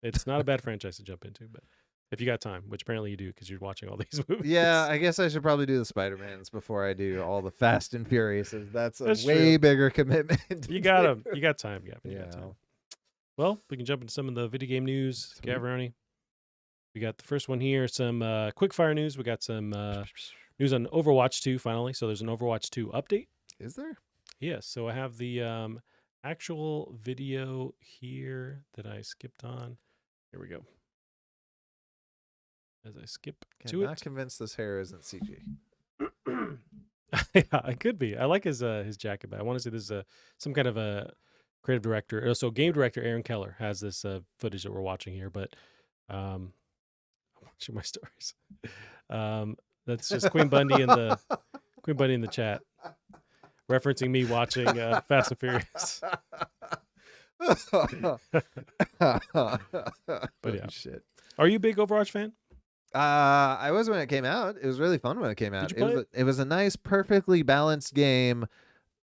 It's not a bad franchise to jump into, but if you got time, which apparently you do because you're watching all these movies. Yeah, I guess I should probably do the Spider-Mans before I do all the Fast and Furiouses. That's way bigger commitment. You got them. You got time, Gavin. You got time. Well, we can jump into some of the video game news. Gavroni. We got the first one here, some quick fire news. We got some news on Overwatch 2 finally. So there's an Overwatch 2 update. Is there? Yes. So I have the actual video here that I skipped on. Here we go. As I skip to it. I'm not convinced this hair isn't CG. Yeah, it could be. I like his jacket, but I want to say this is some kind of a creative director. So game director Aaron Keller has this footage that we're watching here, but I'm watching my stories. That's just Queen Bundy in the chat, referencing me watching Fast and Furious. But yeah, shit. Are you a big Overwatch fan? I was when it came out. It was really fun when it came out. Did you play it? It was a nice, perfectly balanced game,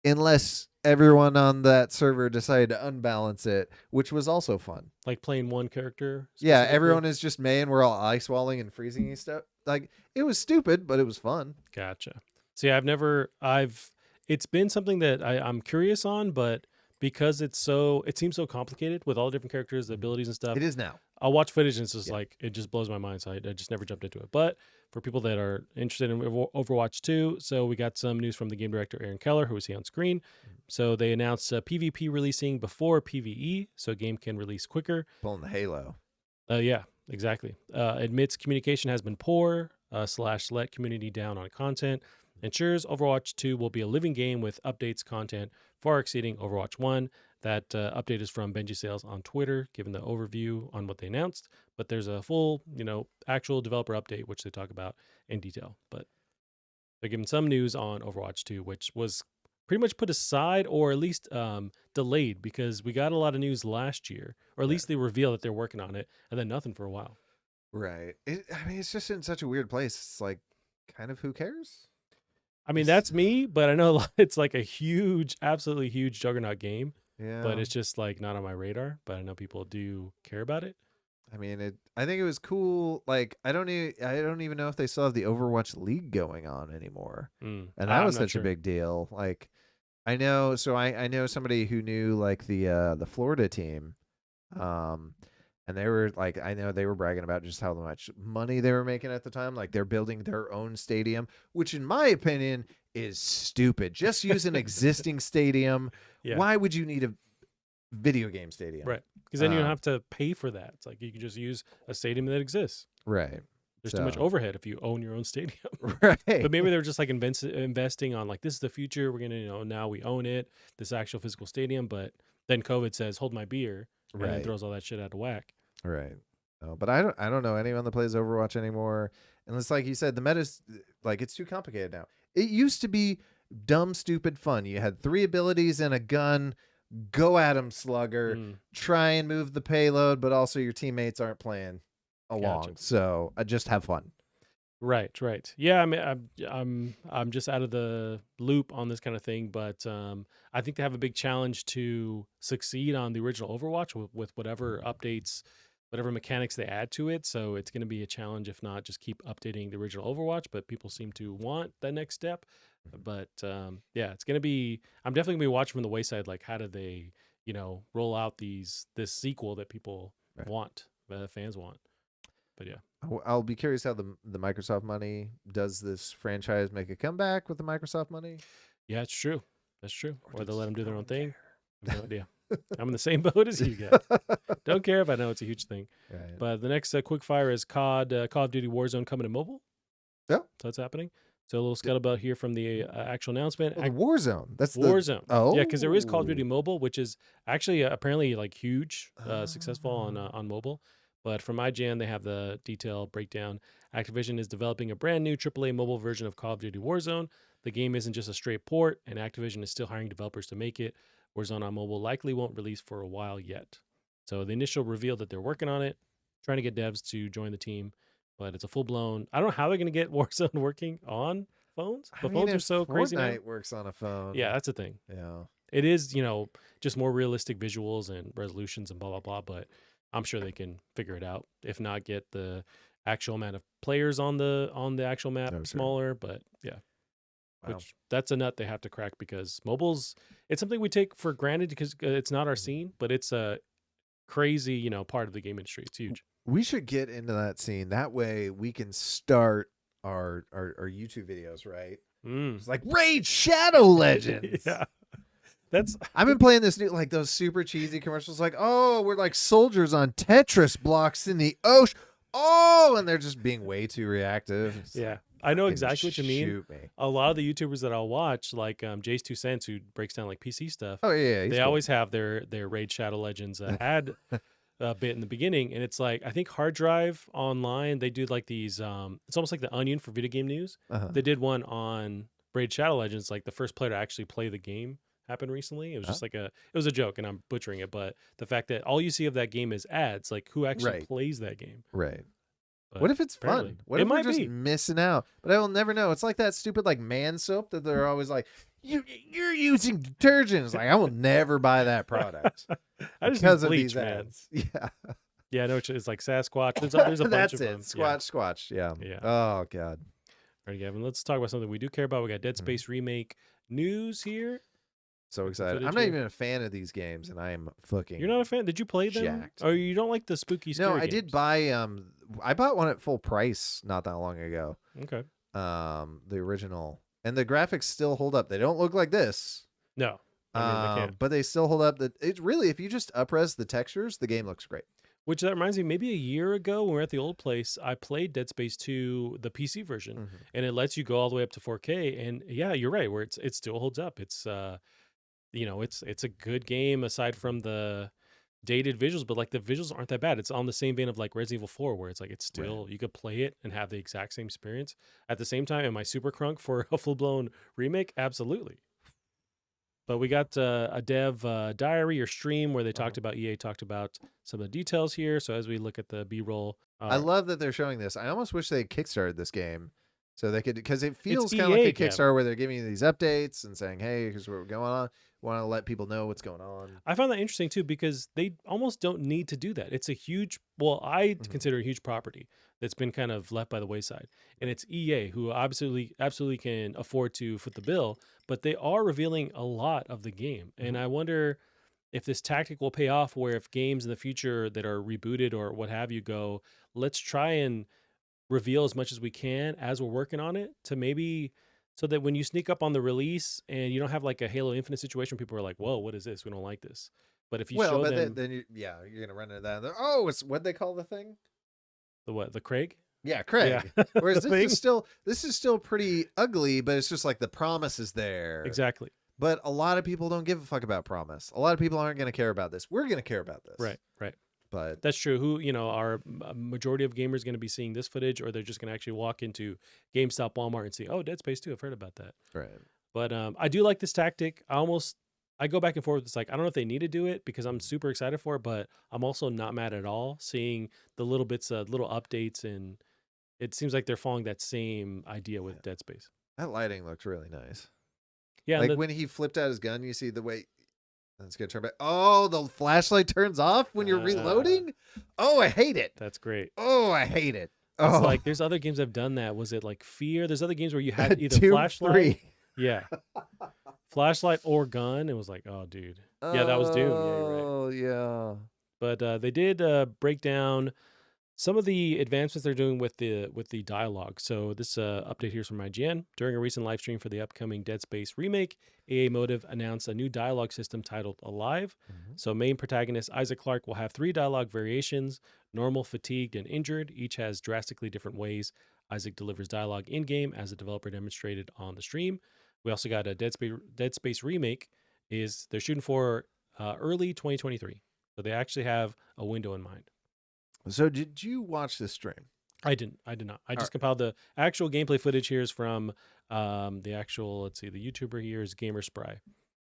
unless everyone on that server decided to unbalance it, which was also fun. Like playing one character? Yeah, everyone is just May, and we're all ice walling and freezing and stuff. Like, it was stupid, but it was fun. Gotcha. See, it's been something that I'm curious on, but because it seems so complicated with all the different characters, the abilities and stuff. It is now. I'll watch footage and it's just like, it just blows my mind. So I just never jumped into it. But for people that are interested in Overwatch 2, so we got some news from the game director, Aaron Keller, who we see on screen. So they announced PvP releasing before PvE, so game can release quicker. Pulling the Halo. Yeah, exactly. Admits communication has been poor, / let community down on content. Ensures Overwatch 2 will be a living game with updates content far exceeding Overwatch 1. That update is from Benji Sales on Twitter, giving the overview on what they announced. But there's a full, actual developer update, which they talk about in detail. But they're giving some news on Overwatch 2, which was pretty much put aside or at least delayed because we got a lot of news last year, or at least they revealed that they're working on it, and then nothing for a while. Right. I mean, it's just in such a weird place. It's like, kind of, who cares? I mean, that's me, but I know it's like a huge, absolutely huge juggernaut game. Yeah. But it's just like not on my radar. But I know people do care about it. I mean, I think it was cool. Like, I don't even know if they still have the Overwatch League going on anymore. And that was such a big deal. Like, I know. So I know somebody who knew like the Florida team, and they were like, I know they were bragging about just how much money they were making at the time. Like, they're building their own stadium, which in my opinion is stupid. Just use an existing stadium. Yeah. Why would you need a video game stadium? Right. Because then you don't have to pay for that. It's like you can just use a stadium that exists. Right. There's too much overhead if you own your own stadium. Right. But maybe they're just like investing on like, this is the future. We're going to, now we own it, this actual physical stadium. But then COVID says, hold my beer. And then throws all that shit out of whack. Right. No, but I don't know anyone that plays Overwatch anymore. And it's like you said, the meta's like, it's too complicated now. It used to be dumb, stupid fun. You had 3 abilities and a gun. Go at him, slugger. Try and move the payload, but also your teammates aren't playing along. Gotcha. So just have fun. Right. Yeah, I mean, I'm just out of the loop on this kind of thing, but I think they have a big challenge to succeed on the original Overwatch with whatever updates, whatever mechanics they add to it. So it's going to be a challenge, if not just keep updating the original Overwatch. But people seem to want that next step. But yeah, it's going to be. I'm definitely going to be watching from the wayside. Like, how do they, roll out this sequel that people want, fans want. But yeah. I'll be curious how the Microsoft money does this franchise make a comeback with the Microsoft money. Yeah, it's true. That's true. Or they'll let them do their own thing. I have no idea. I'm in the same boat as you guys. Don't care if I know it's a huge thing. Right. But the next quick fire is Call of Duty Warzone coming to mobile. Yeah. So that's happening. So a little scuttlebutt here from the actual announcement. Oh, Warzone. That's Warzone. Oh. Yeah, because there is Call of Duty Mobile, which is actually apparently like huge, successful on mobile. But from IGN, they have the detailed breakdown. Activision is developing a brand new AAA mobile version of Call of Duty Warzone. The game isn't just a straight port, and Activision is still hiring developers to make it. Warzone on mobile likely won't release for a while yet. So the initial reveal that they're working on it, trying to get devs to join the team, but it's a full-blown. I don't know how they're going to get Warzone working on phones, but phones are so crazy now. Fortnite works on a phone. Yeah, that's the thing. Yeah. It is, just more realistic visuals and resolutions and blah, blah, blah, but I'm sure they can figure it out. If not, get the actual amount of players on the actual map smaller. But yeah, which that's a nut they have to crack because mobile's it's something we take for granted because it's not our scene, but it's a crazy part of the game industry. It's huge. We should get into that scene. That way we can start our YouTube videos, right? It's like Raid Shadow Legends. Yeah. I've been playing this new, like those super cheesy commercials, like, oh, we're like soldiers on Tetris blocks in the ocean. Oh, and they're just being way too reactive. Yeah, I know exactly what you mean. A lot of the YouTubers that I'll watch, like Jace 2 Cents, who breaks down like PC stuff. Oh yeah, they always have their Raid Shadow Legends ad bit in the beginning, and it's like I think Hard Drive Online. They do like these. It's almost like the Onion for video game news. They did one on Raid Shadow Legends, like the first player to actually play the game. Happened recently. It was just it was a joke, and I'm butchering it, but the fact that all you see of that game is ads, like who actually plays that game? Right. But what if it's fun? What if we're just missing out? But I will never know. It's like that stupid like man soap that they're always like, you're using detergent. It's like I will never buy that product. I just because of bleach, these ads. Yeah. Yeah, I know it's like Sasquatch. There's a bunch of them. Squatch. Yeah. Oh God. All right, Gavin. Let's talk about something we do care about. We got Dead Space remake news here. So excited. I'm not even a fan of these games, and I am fucking. You're not a fan? Did you play them? Jacked. Oh, you don't like the spooky scary No, I games? did buy I bought one at full price not that long ago. Okay. The original. And the graphics still hold up. They don't look like this. No. I mean, they can't. But they still hold up. It's really, if you just up-res the textures, the game looks great. Which that reminds me, maybe a year ago when we were at the old place, I played Dead Space 2, the PC version, and it lets you go all the way up to 4K. And yeah, you're right, where it still holds up. It's it's a good game aside from the dated visuals, but like the visuals aren't that bad. It's on the same vein of like Resident Evil 4, where it's like it's still you could play it and have the exact same experience. At the same time, am I super crunk for a full blown remake? Absolutely. But we got a dev diary or stream where they talked about EA talked about some of the details here. So as we look at the B-roll, I love that they're showing this. I almost wish they kickstarted this game so they could, because it feels It's kind of like a EA, Kickstarter where they're giving you these updates and saying, "Hey, here's what's going on." Want to let people know what's going on. I found that interesting too because they almost don't need to do that. It's a huge, well, I consider a huge property that's been kind of left by the wayside, and it's EA who absolutely can afford to foot the bill, but they are revealing a lot of the game, and I wonder if this tactic will pay off. Where if games in the future that are rebooted or what have you go, let's try and reveal as much as we can as we're working on it to maybe. So that when you sneak up on the release and you don't have like a Halo Infinite situation, people are like, "Whoa, what is this? We don't like this." But if you show them, then you're gonna run into that. Oh, it's what they call the thing. the what? The Craig? Yeah, Craig. Yeah. Whereas this is still pretty ugly, but it's just like the promise is there. Exactly. But a lot of people don't give a fuck about promise. A lot of people aren't going to care about this. We're going to care about this. Right. But that's true. Who, are a majority of gamers going to be seeing this footage, or they're just going to actually walk into GameStop, Walmart, and see, oh, Dead Space 2. I've heard about that. Right. But I do like this tactic. I go back and forth. It's like, I don't know if they need to do it because I'm super excited for it, but I'm also not mad at all seeing the little bits of little updates, and it seems like they're following that same idea with Dead Space. That lighting looks really nice. Yeah. Like when he flipped out his gun, you see the way. Let's get turn back. Oh, the flashlight turns off when you're reloading. Oh, I hate it. That's great. Oh, I hate it. It's like there's other games that have done that. Was it like Fear? There's other games where you had either Doom flashlight, 3. yeah, flashlight or gun. It was like, oh, dude, yeah, that was Doom. Yeah, you're right. Oh, yeah. But they did break down some of the advancements they're doing with the dialogue. So this update here is from IGN. During a recent live stream for the upcoming Dead Space remake, EA Motive announced a new dialogue system titled Alive. So main protagonist Isaac Clarke will have 3 dialogue variations: normal, fatigued, and injured. Each has drastically different ways Isaac delivers dialogue in-game, as the developer demonstrated on the stream. We also got a Dead Space remake. They're shooting for early 2023. So they actually have a window in mind. So did you watch this stream? I did not. I just compiled the actual gameplay footage. Here's from the actual, let's see, the YouTuber here is Gamer Spry.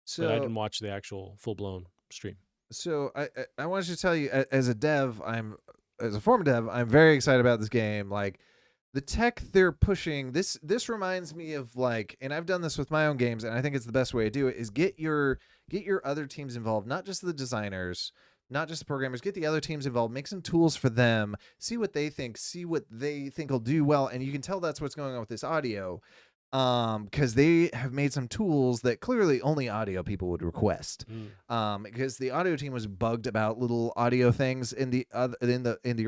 So but I didn't watch the actual full-blown stream. So I wanted to tell you, as a former dev, I'm very excited about this game. Like the tech they're pushing, this reminds me of like, and I've done this with my own games, and I think it's the best way to do it, is get your other teams involved, not just the designers, not just the programmers. Get the other teams involved, make some tools for them, see what they think will do well. And you can tell that's what's going on with this audio, because they have made some tools that clearly only audio people would request. Because the audio team was bugged about little audio things in the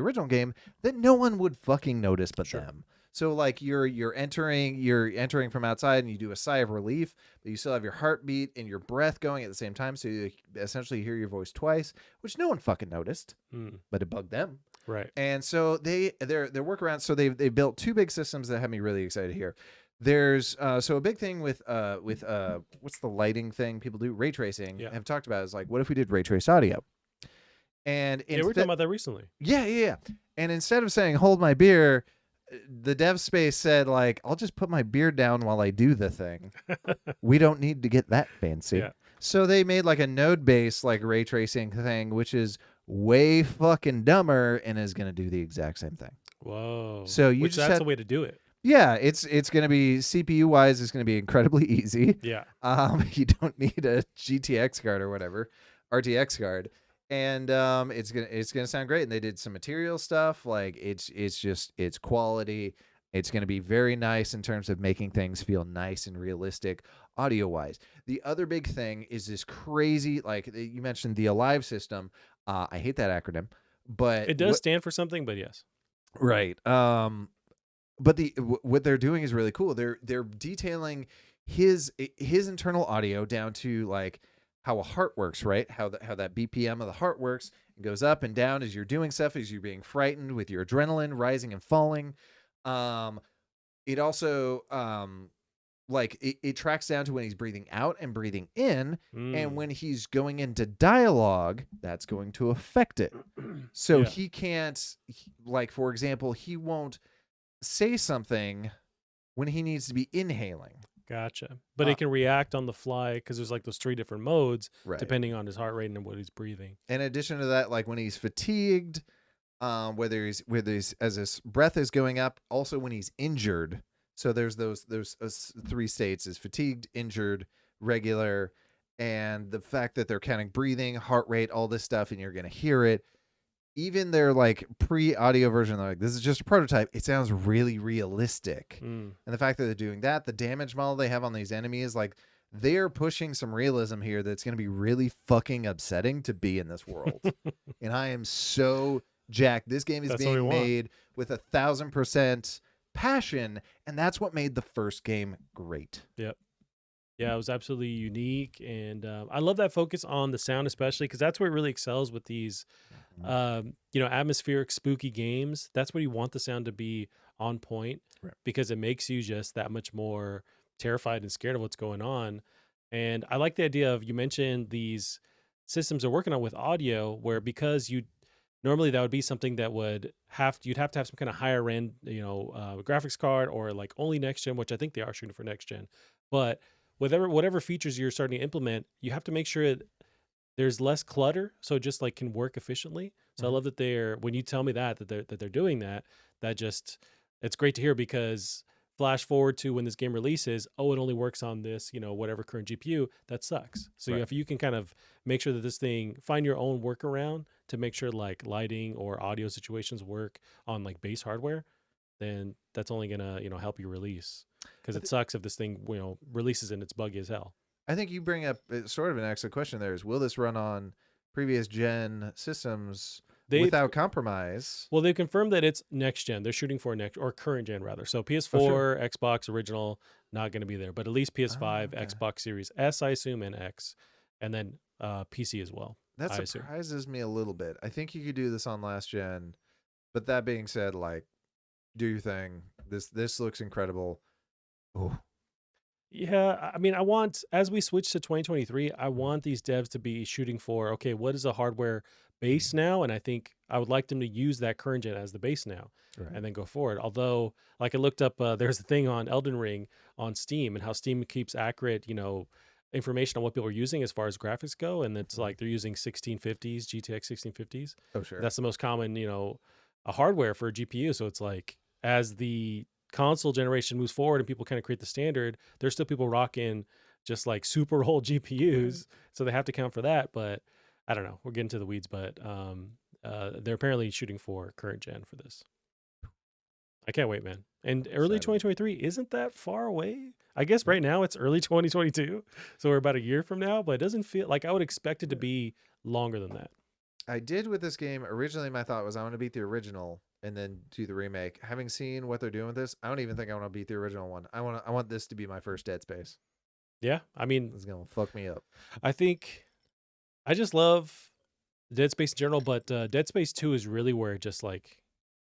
original game that no one would fucking notice but them. So like you're entering from outside and you do a sigh of relief, but you still have your heartbeat and your breath going at the same time. So you essentially hear your voice twice, which no one fucking noticed, but it bugged them. Right. And so their workarounds. So they built 2 big systems that have me really excited here. There's so a big thing with what's the lighting thing people do, ray tracing. Yeah. Have talked about is like, what if we did ray trace audio? And we were talking about that recently. Yeah. And instead of saying hold my beer, the dev space said like, I'll just put my beer down while I do the thing. We don't need to get that fancy. Yeah. So they made like a node based like ray tracing thing, which is way fucking dumber and is going to do the exact same thing. Whoa. So that's the way to do it. Yeah, it's going to be CPU wise. It's going to be incredibly easy. Yeah. You don't need a GTX card or whatever, RTX card, and it's gonna sound great. And they did some material stuff. Like it's quality. It's going to be very nice in terms of making things feel nice and realistic audio wise. The other big thing is this crazy, like you mentioned, the Alive system. I hate that acronym, but it does stand for something. But yes. Right. But what they're doing is really cool. They're detailing his internal audio down to like how a heart works, right? How that BPM of the heart works. It goes up and down as you're doing stuff, as you're being frightened, with your adrenaline rising and falling. It also like it tracks down to when he's breathing out and breathing in, and when Mm. he's going into dialogue, that's going to affect it. So Yeah. he can't, like, for example, he won't say something when he needs to be inhaling. Gotcha. But it can react on the fly because there's like those 3 different modes Right. depending on his heart rate and what he's breathing. In addition to that, like when he's fatigued, whether he's as his breath is going up, also when he's injured. So there's 3 states: is fatigued, injured, regular, and the fact that they're counting breathing, heart rate, all this stuff, and you're gonna hear it. Even their like pre-audio version, they're like, this is just a prototype. It sounds really realistic. And the fact that they're doing that, the damage model they have on these enemies, like they're pushing some realism here that's going to be really fucking upsetting to be in this world. And I am so jacked. This game is being made with 1,000% passion, and that's what made the first game great. Yep. Yeah, it was absolutely unique, and I love that focus on the sound, especially because that's where it really excels with these, atmospheric, spooky games. That's where you want the sound to be on point, because it makes you just that much more terrified and scared of what's going on. And I like the idea of, you mentioned these systems are working on with audio, where because you normally that would be something that you'd have to have some kind of higher end, graphics card, or like only next gen, which I think they are shooting for next gen, but whatever features you're starting to implement, you have to make sure there's less clutter, so it just like can work efficiently. So I love that when you tell me that they're doing that, it's great to hear, because flash forward to when this game releases, it only works on this, whatever current GPU, that sucks. So if you can kind of make sure that this thing, find your own workaround to make sure like lighting or audio situations work on like base hardware, then that's only gonna, help you release. Because it sucks if this thing, releases and it's buggy as hell. I think you bring up sort of an excellent question there, is will this run on previous gen systems without compromise? Well, they confirmed that it's next gen. They're shooting for current gen rather. So PS4, Xbox original, not going to be there, but at least PS5, Xbox Series S, I assume, and X, and then PC as well. That surprises me a little bit. I think you could do this on last gen, but that being said, like, do your thing. This looks incredible. Oh. Yeah, I mean, as we switch to 2023, I want these devs to be shooting for, okay, what is the hardware base now? And I think I would like them to use that current gen as the base now, and then go forward. Although, like I looked up, there's a thing on Elden Ring on Steam, and how Steam keeps accurate, information on what people are using as far as graphics go. And it's like they're using 1650s, GTX 1650s. Oh, sure. That's the most common, a hardware for a GPU. So it's like, as the console generation moves forward and people kind of create the standard, there's still people rocking just like super old GPUs, so they have to count for that. But I don't know, we're getting to the weeds, but they're apparently shooting for current gen for this. I can't wait, man. And early 2023 isn't that far away. I guess right now it's early 2022, so we're about a year from now, but it doesn't feel like, I would expect it to be longer than that. I did with this game. Originally, my thought was I want to beat the original and then do the remake. Having seen what they're doing with this, I don't even think I want to beat the original one. I want this to be my first Dead Space. Yeah, I mean, it's gonna fuck me up. I think I just love Dead Space in general, but Dead Space 2 is really where it just like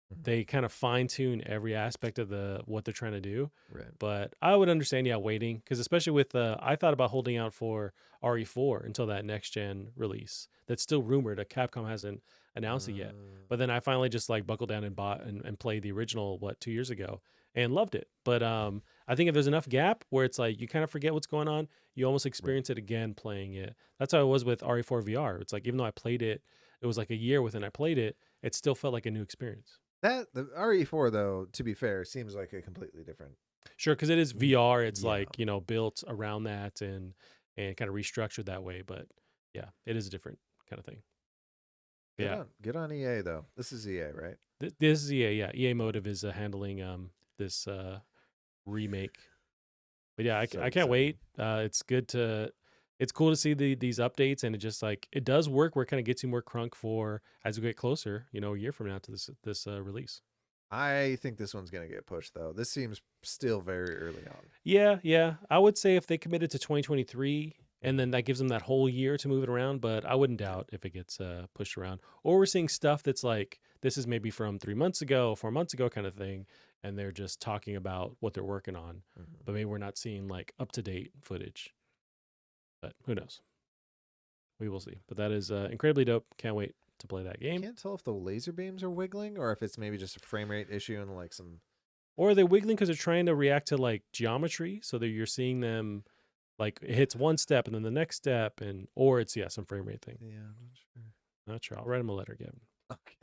they kind of fine tune every aspect of what they're trying to do. Right. But I would understand, waiting, because especially with I thought about holding out for RE4 until that next gen release. That's still rumored. Capcom hasn't announced it yet. But then I finally just like buckled down and bought and played the original 2 years ago and loved it. But I think if there's enough gap where it's like you kind of forget what's going on, you almost experience it again playing it. That's how it was with RE4 VR. It's like, even though I played it, it was like a year within I played it, it still felt like a new experience. The RE4, though, to be fair, seems like a completely different. Sure, because it is VR. It's like, built around that and kind of restructured that way. But yeah, it is a different kind of thing. Get on EA, though. This is EA, right? This is EA, yeah. EA Motive is handling this remake. But yeah, I can't wait. It's cool to see these updates, and it just like it does work where it kind of gets you more crunk for as we get closer, a year from now to this release. I think this one's gonna get pushed, though. This seems still very early on. Yeah. I would say if they committed to 2023, and then that gives them that whole year to move it around. But I wouldn't doubt if it gets pushed around. Or we're seeing stuff that's like, this is maybe from 3 months ago, 4 months ago kind of thing, and they're just talking about what they're working on. But maybe we're not seeing like up-to-date footage. But who knows? We will see. But that is incredibly dope. Can't wait to play that game. I can't tell if the laser beams are wiggling or if it's maybe just a frame rate issue and like some... Or are they wiggling because they're trying to react to like geometry, so that you're seeing them like it hits one step and then the next step, or it's some frame rate thing. Yeah, I'm not sure. Not sure. I'll write him a letter, Gavin.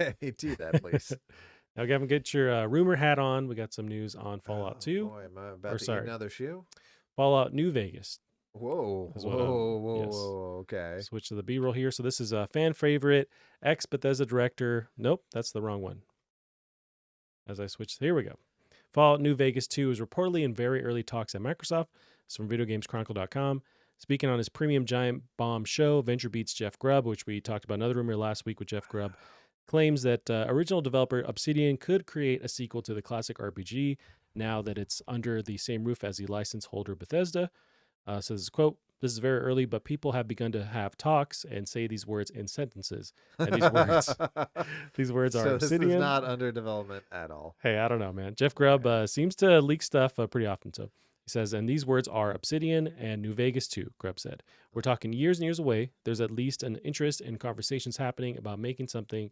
Okay, do that, please. Now, Gavin, get your rumor hat on. We got some news on Fallout 2. Boy, am I about to eat another shoe? Fallout New Vegas. Whoa, whoa, okay. Switch to the B-roll here. So this is a fan favorite, ex-Bethesda director. Nope, that's the wrong one. As I switch, here we go. Fallout New Vegas 2 is reportedly in very early talks at Microsoft. It's from VideoGamesChronicle.com. Speaking on his premium Giant Bomb show, VentureBeat's Jeff Grubb, which we talked about another rumor last week with Jeff Grubb, claims that original developer Obsidian could create a sequel to the classic RPG now that it's under the same roof as the license holder Bethesda. Says, quote, "This is very early, but people have begun to have talks and say these words in sentences." And these words are Obsidian. This is not under development at all. Hey, I don't know, man. Jeff Grubb seems to leak stuff pretty often. So he says, and these words are Obsidian and New Vegas 2, Grubb said. We're talking years and years away. There's at least an interest in conversations happening about making something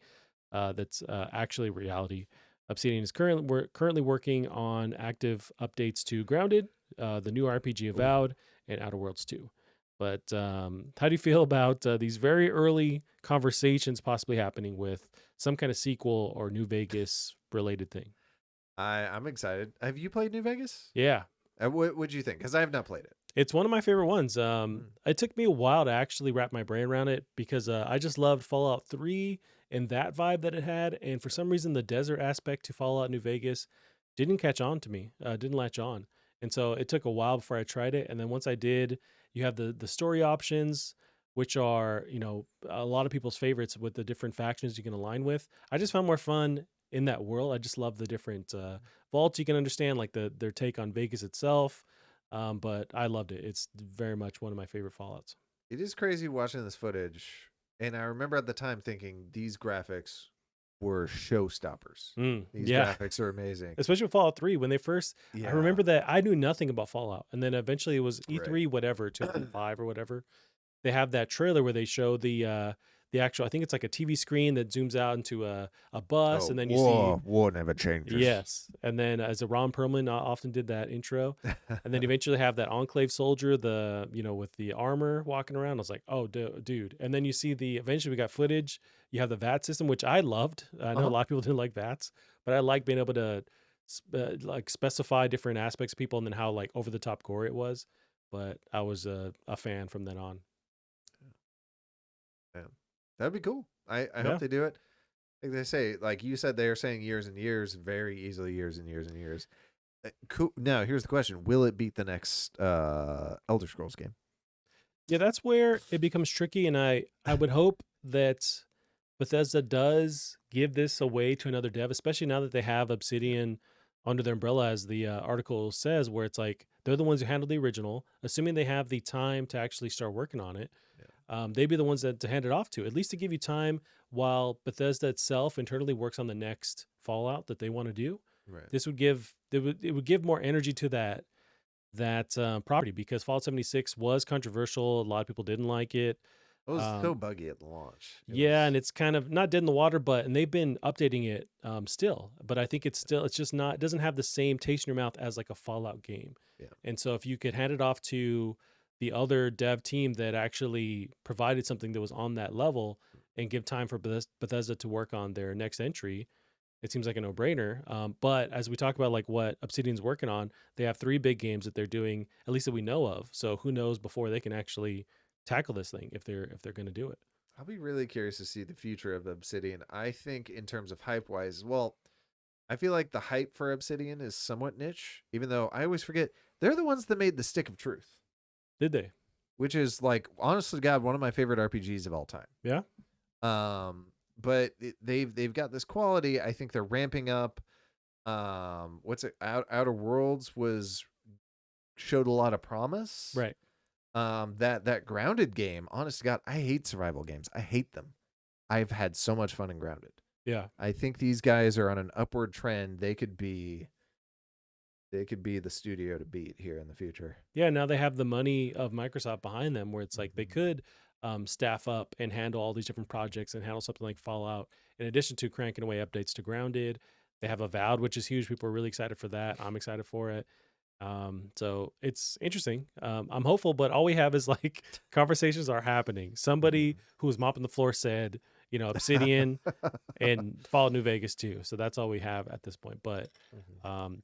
that's actually reality. Obsidian is currently working on active updates to Grounded, the new RPG Avowed, and Outer Worlds 2. But how do you feel about these very early conversations possibly happening with some kind of sequel or New Vegas related thing? I'm excited. Have you played New Vegas? Yeah. What would you think? Because I have not played it. It's one of my favorite ones. It took me a while to actually wrap my brain around it because I just loved Fallout 3 and that vibe that it had. And for some reason, the desert aspect to Fallout New Vegas didn't catch on to me, didn't latch on. And so it took a while before I tried it. And then once I did, you have the story options, which are, a lot of people's favorites with the different factions you can align with. I just found more fun in that world. I just love the different vaults you can understand, like their take on Vegas itself. But I loved it. It's very much one of my favorite Fallouts. It is crazy watching this footage. And I remember at the time thinking these graphics were showstoppers. These graphics are amazing. Especially with Fallout 3. When they first, I remember that I knew nothing about Fallout. And then eventually it was E3, whatever, 2005 or whatever. They have that trailer where they show the actual, I think it's like a TV screen that zooms out into a bus, and then you see war never changes. Yes, and then as a Ron Perlman often did that intro, and then eventually have that Enclave soldier, with the armor walking around. I was like, oh, dude. And then you see eventually we got footage. You have the VAT system, which I loved. I know a lot of people didn't like VATs, but I like being able to specify different aspects of people and then how like over the top gore it was. But I was a fan from then on. Yeah. That'd be cool. I hope they do it. Like they say, like you said, they are saying years and years, very easily years and years and years. Cool. Now, here's the question. Will it beat the next Elder Scrolls game? Yeah, that's where it becomes tricky. And I would hope that Bethesda does give this away to another dev, especially now that they have Obsidian under their umbrella, as the article says, where it's like they're the ones who handled the original, assuming they have the time to actually start working on it. They'd be the ones to hand it off to, at least to give you time while Bethesda itself internally works on the next Fallout that they want to do. Right. This would give it would give more energy to that property, because Fallout 76 was controversial. A lot of people didn't like it. It was so buggy at the launch. And it's kind of not dead in the water, and they've been updating it still. But I think it's just not. It doesn't have the same taste in your mouth as like a Fallout game. Yeah. And so if you could hand it off to the other dev team that actually provided something that was on that level and give time for Bethesda to work on their next entry, it seems like a no-brainer. But as we talk about like what Obsidian's working on, they have 3 big games that they're doing, at least that we know of. So who knows before they can actually tackle this thing if they're going to do it. I'll be really curious to see the future of Obsidian. I think in terms of hype-wise, well, I feel like the hype for Obsidian is somewhat niche, even though I always forget they're the ones that made the Stick of Truth. Did they? Which is like, honestly, God, one of my favorite RPGs of all time. Yeah. But they've got this quality. I think they're ramping up. Outer Worlds showed a lot of promise. Right. That Grounded game, honest to God, I hate survival games. I hate them. I've had so much fun in Grounded. Yeah. I think these guys are on an upward trend. They could be the studio to beat here in the future. Yeah, now they have the money of Microsoft behind them where it's like they could staff up and handle all these different projects and handle something like Fallout in addition to cranking away updates to Grounded. They have Avowed, which is huge. People are really excited for that. I'm excited for it. So it's interesting. I'm hopeful, but all we have is like conversations are happening. Somebody who was mopping the floor said, Obsidian and Fallout New Vegas too. So that's all we have at this point. But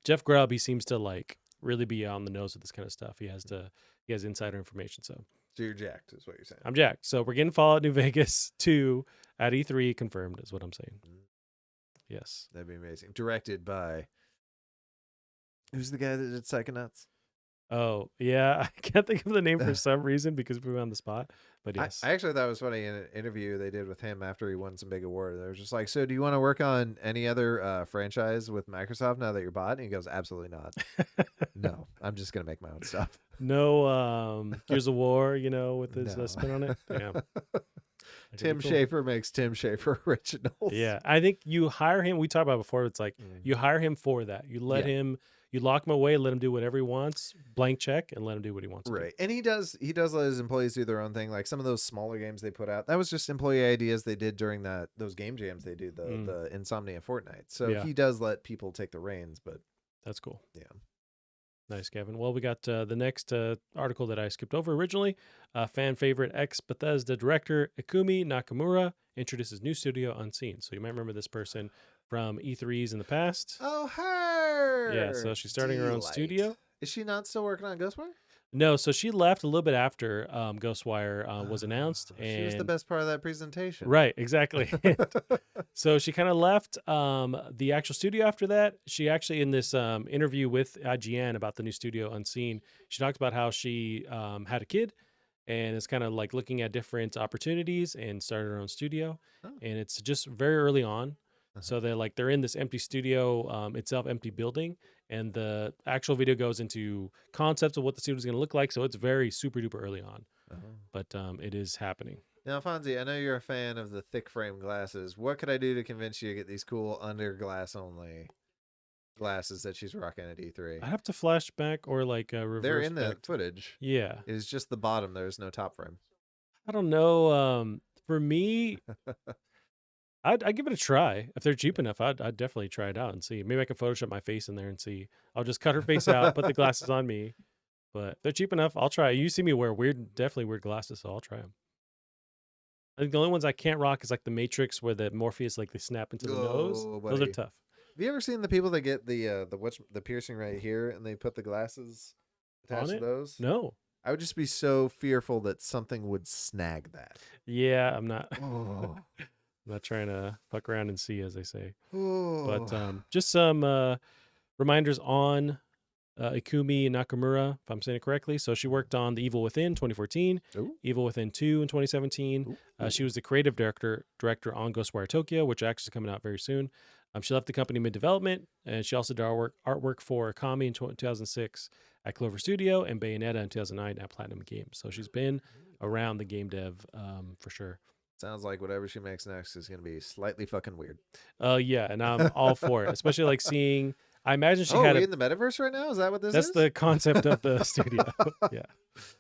Jeff Grubb, he seems to like really be on the nose with this kind of stuff. He has insider information. So you're jacked, is what you're saying. I'm jacked. So we're getting Fallout New Vegas 2 at E3 confirmed, is what I'm saying. Yes, that'd be amazing. Directed by who's the guy that did Psychonauts? Oh, yeah. I can't think of the name for some reason because we were on the spot. But yes. I actually thought it was funny in an interview they did with him after he won some big award. They were just like, so do you want to work on any other franchise with Microsoft now that you're bought? And he goes, absolutely not. No, I'm just going to make my own stuff. No Gears of War, with his spin on it. Yeah. Tim Schafer makes Tim Schafer originals. Yeah. I think you hire him. We talked about it before. It's like you hire him for that. You let him... You lock him away, let him do whatever he wants, blank check, and let him do what he wants. Right. And he does let his employees do their own thing. Like some of those smaller games they put out, that was just employee ideas they did during those game jams they do, the Insomnia Fortnite. So he does let people take the reins, but that's cool. Yeah. Nice, Kevin. Well, we got the next article that I skipped over originally. Fan favorite ex-Bethesda director Ikumi Nakamura introduces new studio Unseen. So you might remember this person from E3s in the past. Oh, her! Yeah, so she's starting her own studio. Is she not still working on Ghostwire? No, so she left a little bit after Ghostwire was announced. And she was the best part of that presentation. Right, exactly. So she kind of left the actual studio after that. She actually, in this interview with IGN about the new studio Unseen, she talked about how she had a kid and is kind of like looking at different opportunities and started her own studio. Oh. And it's just very early on. So they're in this empty studio itself, empty building, and the actual video goes into concepts of what the studio is going to look like. So it's very super duper early on, but it is happening. Now, Fonzie, I know you're a fan of the thick frame glasses. What could I do to convince you to get these cool under glass only glasses that she's rocking at E3? I have to flash back or like reverse. They're in the footage. Yeah, it is just the bottom. There's no top frame. I don't know. For me. I'd give it a try. If they're cheap enough, I'd definitely try it out and see. Maybe I can Photoshop my face in there and see. I'll just cut her face out, put the glasses on me. But if they're cheap enough, I'll try. You see me wear definitely weird glasses, so I'll try them. I think the only ones I can't rock is like the Matrix, where the Morpheus they snap into the nose. Buddy. Those are tough. Have you ever seen the people that get the piercing right here and they put the glasses attached to those? No. I would just be so fearful that something would snag that. Yeah, I'm not. I'm not trying to fuck around and see, as they say. Ooh. But just some reminders on Ikumi Nakamura, if I'm saying it correctly. So she worked on The Evil Within 2014, Evil Within 2 in 2017. She was the creative director on Ghostwire Tokyo, which actually is coming out very soon. She left the company mid-development, and she also did artwork for Akami in 2006 at Clover Studio and Bayonetta in 2009 at Platinum Games. So she's been around the game dev for sure. Sounds like whatever she makes next is going to be slightly fucking weird. Yeah, and I'm all for it, especially like seeing. I imagine she had. Are we in the metaverse right now? Is that what this is? That's the concept of the studio. Yeah,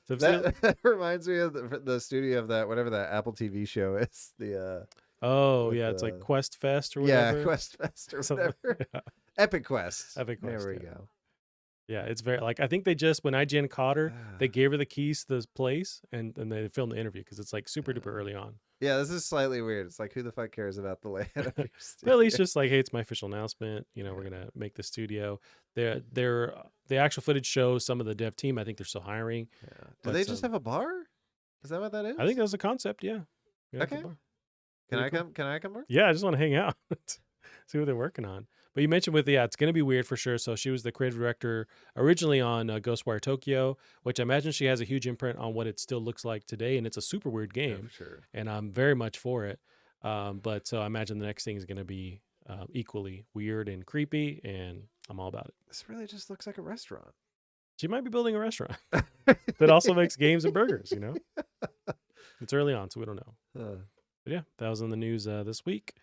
so that reminds me of the studio of that whatever that Apple TV show is. It's like Quest Fest or whatever. Yeah, Quest Fest or whatever. Yeah. Epic Quest. Epic Quest. There we go. Yeah, it's very like I think they just when IGN caught her, they gave her the keys to this place and they filmed the interview because it's like super duper early on. Yeah, this is slightly weird. It's like who the fuck cares about the layout of your studio? But at least just like, hey, it's my official announcement. We're gonna make the studio. The actual footage shows some of the dev team. I think they're still hiring. Yeah. Do they just have a bar? Is that what that is? I think that was a concept. Yeah. Okay. Can I come? Can I come work? Yeah, I just want to hang out, see what they're working on. But you mentioned it's going to be weird for sure. So she was the creative director originally on Ghostwire Tokyo, which I imagine she has a huge imprint on what it still looks like today. And it's a super weird game. Yeah, for sure. And I'm very much for it. But so I imagine the next thing is going to be equally weird and creepy. And I'm all about it. This really just looks like a restaurant. She might be building a restaurant that also makes games and burgers, you know? It's early on, so we don't know. But yeah, that was in the news this week.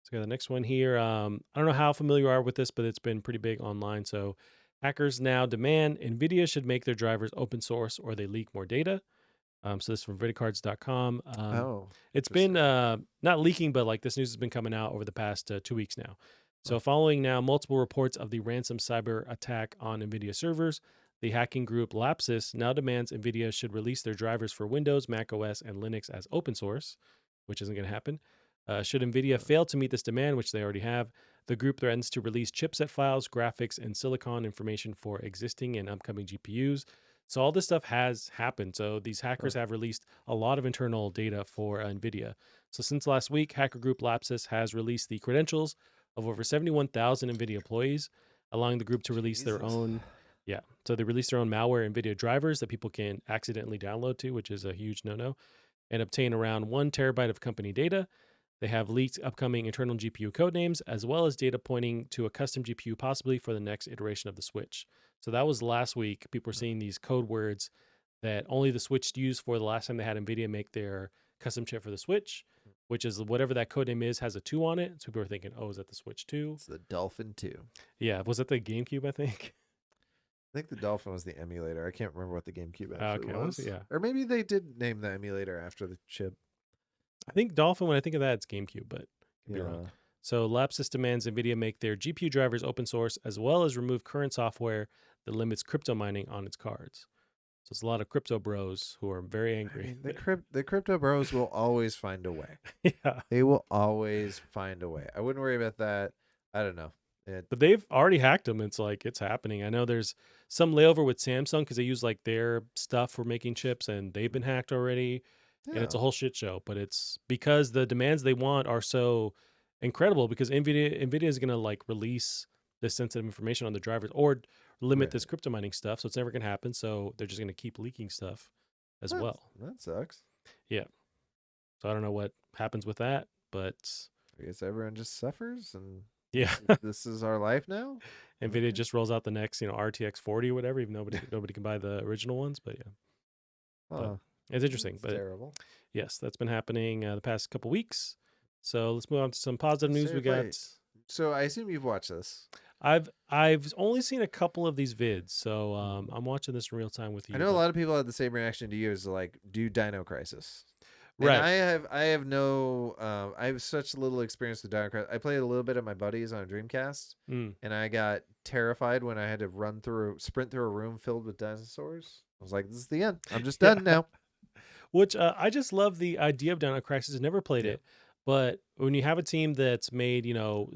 Let's go to the next one here. I don't know how familiar you are with this, but it's been pretty big online. So hackers now demand NVIDIA should make their drivers open source or they leak more data. So this is from VidaCards.com. It's been not leaking, but like this news has been coming out over the past 2 weeks now. So following now multiple reports of the ransom cyber attack on NVIDIA servers, the hacking group Lapsus now demands NVIDIA should release their drivers for Windows, Mac OS, and Linux as open source, which isn't going to happen. Should NVIDIA fail to meet this demand, which they already have, the group threatens to release chipset files, graphics, and silicon information for existing and upcoming GPUs. So all this stuff has happened. So these hackers have released a lot of internal data for NVIDIA. So since last week, hacker group Lapsus has released the credentials of over 71,000 NVIDIA employees, allowing the group to release their own. Yeah. So they released their own malware NVIDIA drivers that people can accidentally download to, which is a huge no-no, and obtain around 1 terabyte of company data. They have leaked upcoming internal GPU codenames, as well as data pointing to a custom GPU possibly for the next iteration of the Switch. So that was last week. People were seeing these code words that only the Switch used for the last time they had NVIDIA make their custom chip for the Switch, which is whatever that codename is, has a 2 on it. So people were thinking, oh, is that the Switch 2? It's the Dolphin 2. Yeah. Was that the GameCube, I think? I think the Dolphin was the emulator. I can't remember what the GameCube actually was. Yeah. Or maybe they did name the emulator after the chip. I think Dolphin, when I think of that, it's GameCube, but could be Yeah. wrong. So Lapsus demands NVIDIA make their GPU drivers open source, as well as remove current software that limits crypto mining on its cards. So it's a lot of crypto bros who are very angry. I mean, the crypto bros will always find a way. Yeah. They will always find a way. I wouldn't worry about that. I don't know. But they've already hacked them. It's like, it's happening. I know there's some layover with Samsung because they use like their stuff for making chips and they've been hacked already. Yeah. And it's a whole shit show. But it's because the demands they want are so incredible, because NVIDIA is going to like release this sensitive information on the drivers or limit this crypto mining stuff. So it's never going to happen. So they're just going to keep leaking stuff as well. That sucks. Yeah. So I don't know what happens with that, but I guess everyone just suffers, and yeah, this is our life now. NVIDIA just rolls out the next, RTX 40 or whatever, even nobody can buy the original ones, but yeah. But it's interesting. But terrible. Yes, that's been happening the past couple weeks. So let's move on to some positive news. We got. So I assume you've watched this. I've only seen a couple of these vids, so I'm watching this in real time with you. I know a lot of people had the same reaction to you, as like, do Dino Crisis. Right. And I have such little experience with Dino Crisis. I played a little bit at my buddies on a Dreamcast, and I got terrified when I had to sprint through a room filled with dinosaurs. I was like, this is the end. I'm just done now. Which I just love the idea of Dino Crisis. Never played it, but when you have a team that's made,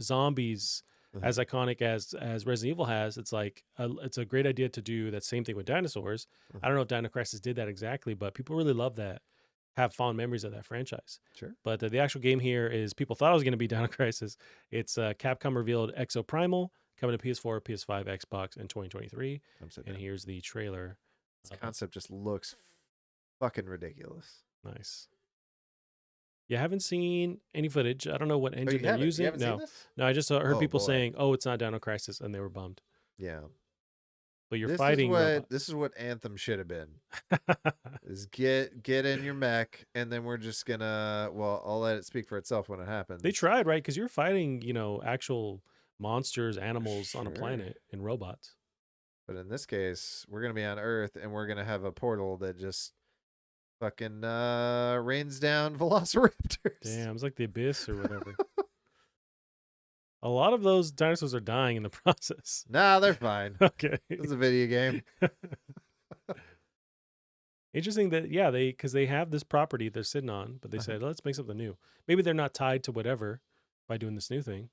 zombies as iconic as Resident Evil has, it's like it's a great idea to do that same thing with dinosaurs. I don't know if Dino Crisis did that exactly, but people really love that, have fond memories of that franchise. Sure. But the actual game here is, people thought it was going to be Dino Crisis. It's Capcom revealed Exoprimal coming to PS4, PS5, Xbox in 2023. And here's the trailer. This concept just looks fucking ridiculous. Nice. Yeah, I haven't seen any footage. I don't know what engine they're using. You haven't seen this? No, I just heard people saying, "Oh, it's not Dino Crisis," and they were bummed. Yeah. But you're fighting. This is what Anthem should have been. Is get in your mech, and then we're just gonna. Well, I'll let it speak for itself when it happens. They tried, right? Because you're fighting, actual monsters, animals on a planet, and robots. But in this case, we're gonna be on Earth, and we're gonna have a portal that just fucking rains down velociraptors. Damn, it's like the Abyss or whatever. A lot of those dinosaurs are dying in the process. Nah, they're fine. Okay. It's a video game. Interesting that, because they have this property they're sitting on, but they said, let's make something new. Maybe they're not tied to whatever by doing this new thing.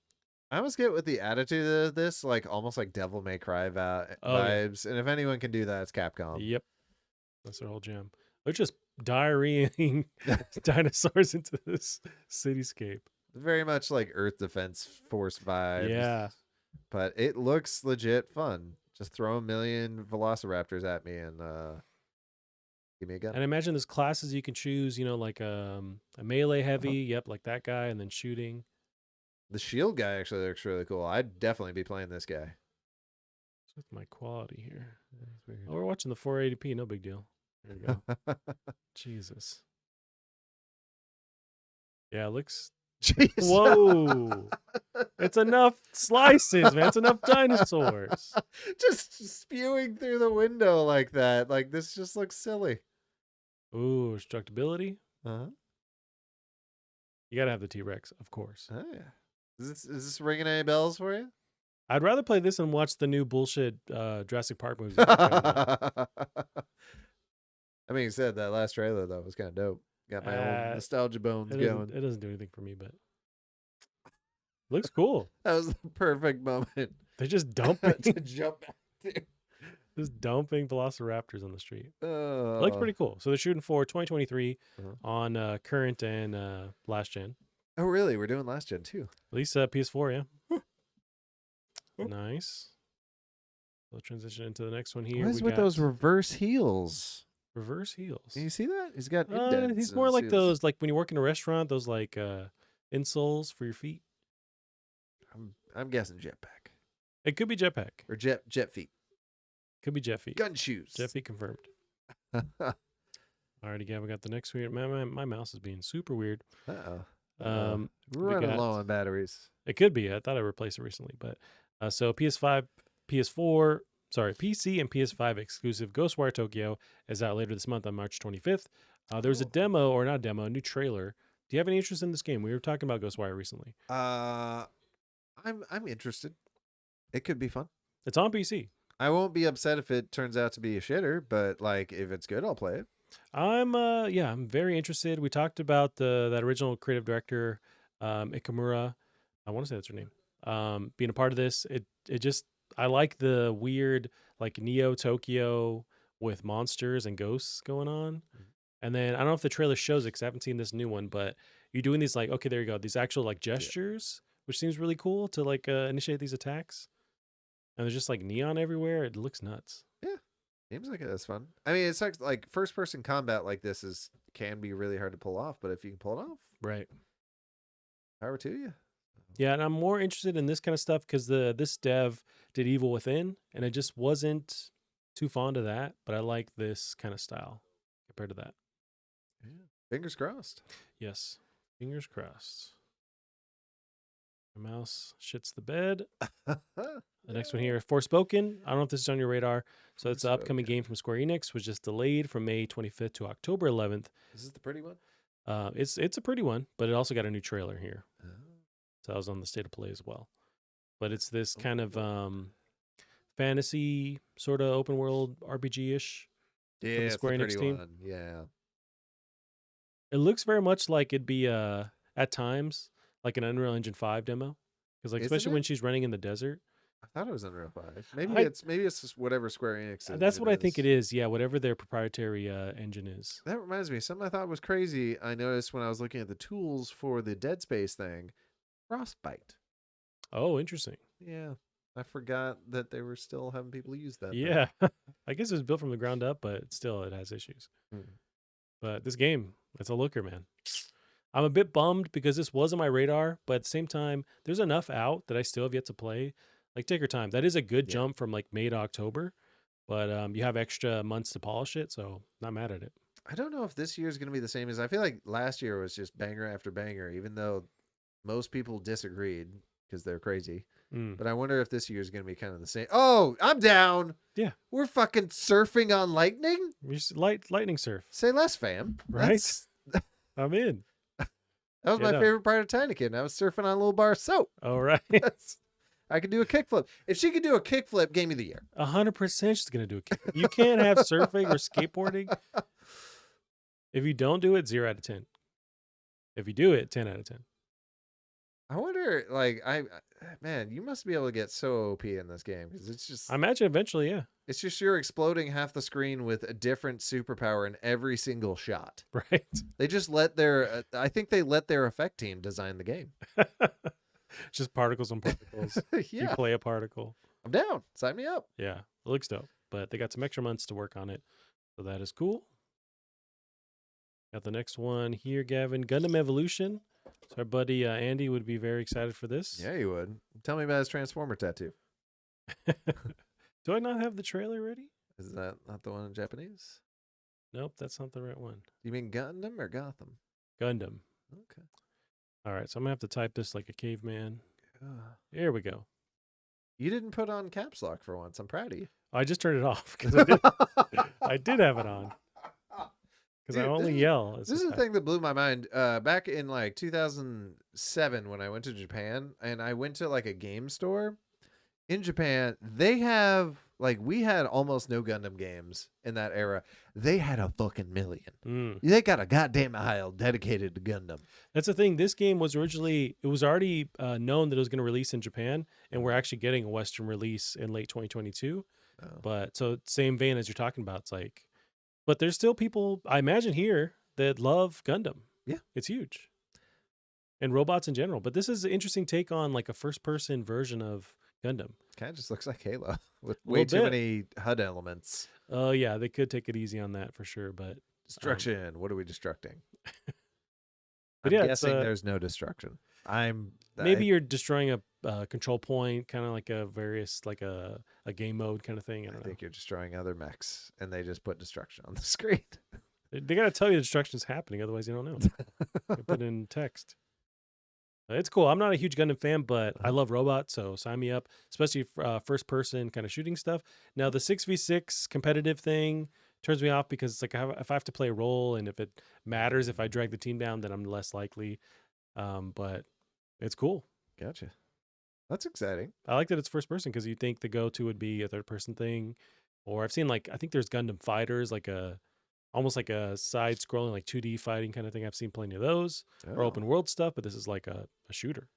I almost get with the attitude of this, like almost like Devil May Cry vibes. And if anyone can do that, it's Capcom. Yep. That's their whole jam. They're just diarrheaing dinosaurs into this cityscape. Very much like Earth Defense Force vibes. Yeah. But it looks legit fun. Just throw a million velociraptors at me and give me a gun. And I imagine there's classes you can choose, like a melee heavy, like that guy, and then shooting. The shield guy actually looks really cool. I'd definitely be playing this guy. with my quality here? Oh, we're watching the 480p. No big deal. There you go. Jesus. Yeah, it looks. Jeez. Whoa. It's enough slices, man. It's enough dinosaurs. Just spewing through the window like that. Like, this just looks silly. Ooh, destructibility. Uh-huh. You gotta have the T-Rex, of course. Oh, yeah. Is this ringing any bells for you? I'd rather play this than watch the new bullshit Jurassic Park movies. I mean, you said that last trailer, though, was kind of dope. Got my own nostalgia bones going. It doesn't do anything for me, but looks cool. That was the perfect moment. They're just dumping to jump back to. Just dumping velociraptors on the street. Oh. Looks pretty cool. So they're shooting for 2023 on current and last gen. Oh, really? We're doing last gen too. At least PS4, yeah. Nice. We'll transition into the next one here. What is with those reverse heels? Reverse heels. Can you see that? He's got indents. He's more like those, like when you work in a restaurant, those like insoles for your feet. I'm guessing jetpack. It could be jetpack or jet feet. Could be jet feet. Gun shoes. Jet feet confirmed. Alrighty, Gavin, got the next weird. My mouse is being super weird. We're running low on batteries. It could be. I thought I replaced it recently, but so PS5, PS4, PC and PS5 exclusive Ghostwire Tokyo is out later this month on March 25th. There's a demo, or not demo, a new trailer. Do you have any interest in this game? We were talking about Ghostwire recently. I'm interested. It could be fun. It's on PC. I won't be upset if it turns out to be a shitter, but like if it's good, I'll play it. I'm very interested. We talked about that original creative director, Ikamura. I want to say that's her name. Being a part of this, I like the weird like Neo Tokyo with monsters and ghosts going on. And then I don't know if the trailer shows it because I haven't seen this new one, but you're doing these like, okay, there you go, these actual like gestures, which seems really cool to like initiate these attacks. And there's just like neon everywhere. It looks nuts. Yeah. Seems like it's fun. I mean, it's like first person combat like this can be really hard to pull off, but if you can pull it off, right. Power to you. Yeah, and I'm more interested in this kind of stuff because this dev did Evil Within, and I just wasn't too fond of that. But I like this kind of style compared to that. Yeah. Fingers crossed. Yes, fingers crossed. My mouse shits the bed. The next one here, Forspoken. I don't know if this is on your radar. So it's an upcoming game from Square Enix, was just delayed from May 25th to October 11th. Is this the pretty one? It's a pretty one, but it also got a new trailer here. So I was on the State of Play as well. But it's this kind of fantasy sort of open world RPG-ish. Yeah, it's the Square Enix team. One. Yeah. It looks very much like it'd be at times like an Unreal Engine 5 demo. Because like especially when she's running in the desert. I thought it was Unreal 5. Maybe it's just whatever Square Enix is. That's what I think it is. Yeah, whatever their proprietary engine is. That reminds me, something I thought was crazy. I noticed when I was looking at the tools for the Dead Space thing, Frostbite. Oh, interesting. Yeah. I forgot that they were still having people use that. Yeah. I guess it was built from the ground up, but still it has issues. But this game, it's a looker, man. I'm a bit bummed because this was on my radar, but at the same time, there's enough out that I still have yet to play. Like, take your time. That is a good jump from like May to October, but you have extra months to polish it, so not mad at it. I don't know if this year is going to be the same as I feel like last year was just banger after banger, even though most people disagreed because they're crazy. But I wonder if this year is going to be kind of the same. Oh, I'm down. Yeah. We're fucking surfing on lightning. Lightning surf. Say less, fam. Right? I'm in. That was my favorite part of Tinykin. I was surfing on a little bar of soap. Oh, right. I could do a kickflip. If she could do a kickflip, game of the year. 100% she's going to do a kickflip. You can't have surfing or skateboarding. If you don't do it, 0 out of 10. If you do it, 10 out of 10. I wonder, like, man, you must be able to get so OP in this game because it's just. I imagine eventually, yeah. It's just you're exploding half the screen with a different superpower in every single shot. Right. They just let their. I think they let their effect team design the game. Just particles on particles. Yeah. You play a particle. I'm down. Sign me up. Yeah, it looks dope. But they got some extra months to work on it, so that is cool. Got the next one here, Gavin. Gundam Evolution. So our buddy Andy would be very excited for this. Yeah, he would. Tell me about his Transformer tattoo. Do I not have the trailer ready? Is that not the one in Japanese? Nope, that's not the right one. You mean Gundam or Gotham? Gundam. Okay. All right, so I'm gonna have to type this like a caveman. Here we go. You didn't put on caps lock for once. I'm proud of you. I just turned it off because I did have it on. Because I only yell. This is the thing that blew my mind. Back in like 2007 when I went to Japan and I went to like a game store in Japan, they have like we had almost no Gundam games in that era. They had a fucking million. They got a goddamn aisle dedicated to Gundam. That's the thing. This game was originally it was already known that it was going to release in Japan, and we're actually getting a Western release in late 2022. Oh. But so same vein as you're talking about, it's like, but there's still people I imagine here that love Gundam. Yeah, it's huge, and robots in general. But this is an interesting take on like a first-person version of Gundam. Kind of just looks like Halo with way too many HUD elements. Oh yeah, they could take it easy on that for sure. But destruction. What are we destructing? I'm guessing there's no destruction. Maybe you're destroying a control point, kind of like a game mode kind of thing. I think you're destroying other mechs, and they just put destruction on the screen. They got to tell you destruction is happening, otherwise you don't know. They put it in text. It's cool. I'm not a huge Gundam fan, but I love robots, so sign me up, especially first-person kind of shooting stuff. Now, the 6v6 competitive thing turns me off because it's like if I have to play a role and if it matters, if I drag the team down, then I'm less likely. But it's cool. Gotcha. That's exciting. I like that it's first-person because you think the go-to would be a third-person thing. Or I've seen, like, I think there's Gundam Fighters, like almost like a side-scrolling, like 2D fighting kind of thing. I've seen plenty of those or open world stuff, but this is like a shooter.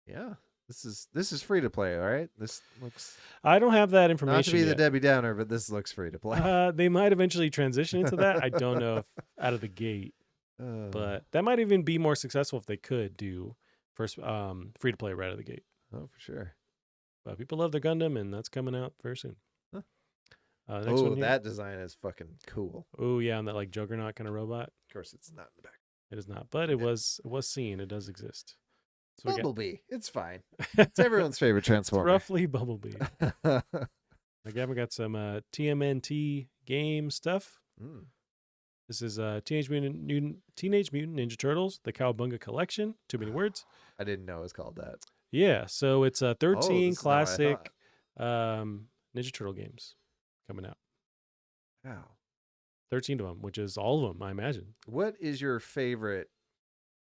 Yeah, this is free to play. All right, this looks. I don't have that information. Not to be yet. the Debbie Downer, but this looks free to play. They might eventually transition into that. I don't know if out of the gate, but that might even be more successful if they could do first free to play right out of the gate. Oh, for sure. But people love their Gundam, and that's coming out very soon. Next one that design is fucking cool. Oh yeah, and that like Juggernaut kind of robot. Of course, it's not in the back. It is not, but it was seen. It does exist. So Bumblebee, it's fine. It's everyone's favorite Transformer. It's roughly Bumblebee. Again, we got some TMNT game stuff. This is Teenage Mutant Ninja Turtles: The Cowabunga Collection. Too many words. I didn't know it was called that. Yeah, so it's 13 classic Ninja Turtle games coming out. Wow. 13 of them, which is all of them, I imagine. What is your favorite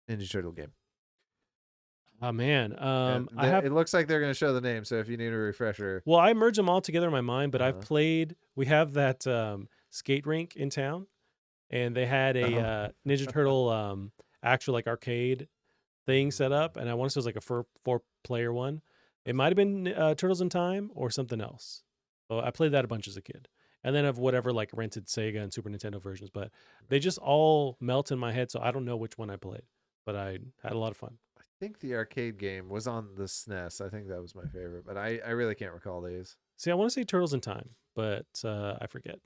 Ninja Turtle game? Oh, man. It looks like they're going to show the name, so if you need a refresher. Well, I merge them all together in my mind, but I've played... We have that skate rink in town, and they had a Ninja Turtle actual like arcade thing set up, and I want to say it was like a four-player one. It might have been Turtles in Time or something else. So I played that a bunch as a kid. And then of whatever like rented Sega and Super Nintendo versions, but they just all melt in my head, so I don't know which one I played, but I had a lot of fun. I think the arcade game was on the SNES. I think that was my favorite, but I really can't recall these. See, I want to say Turtles in Time, but I forget.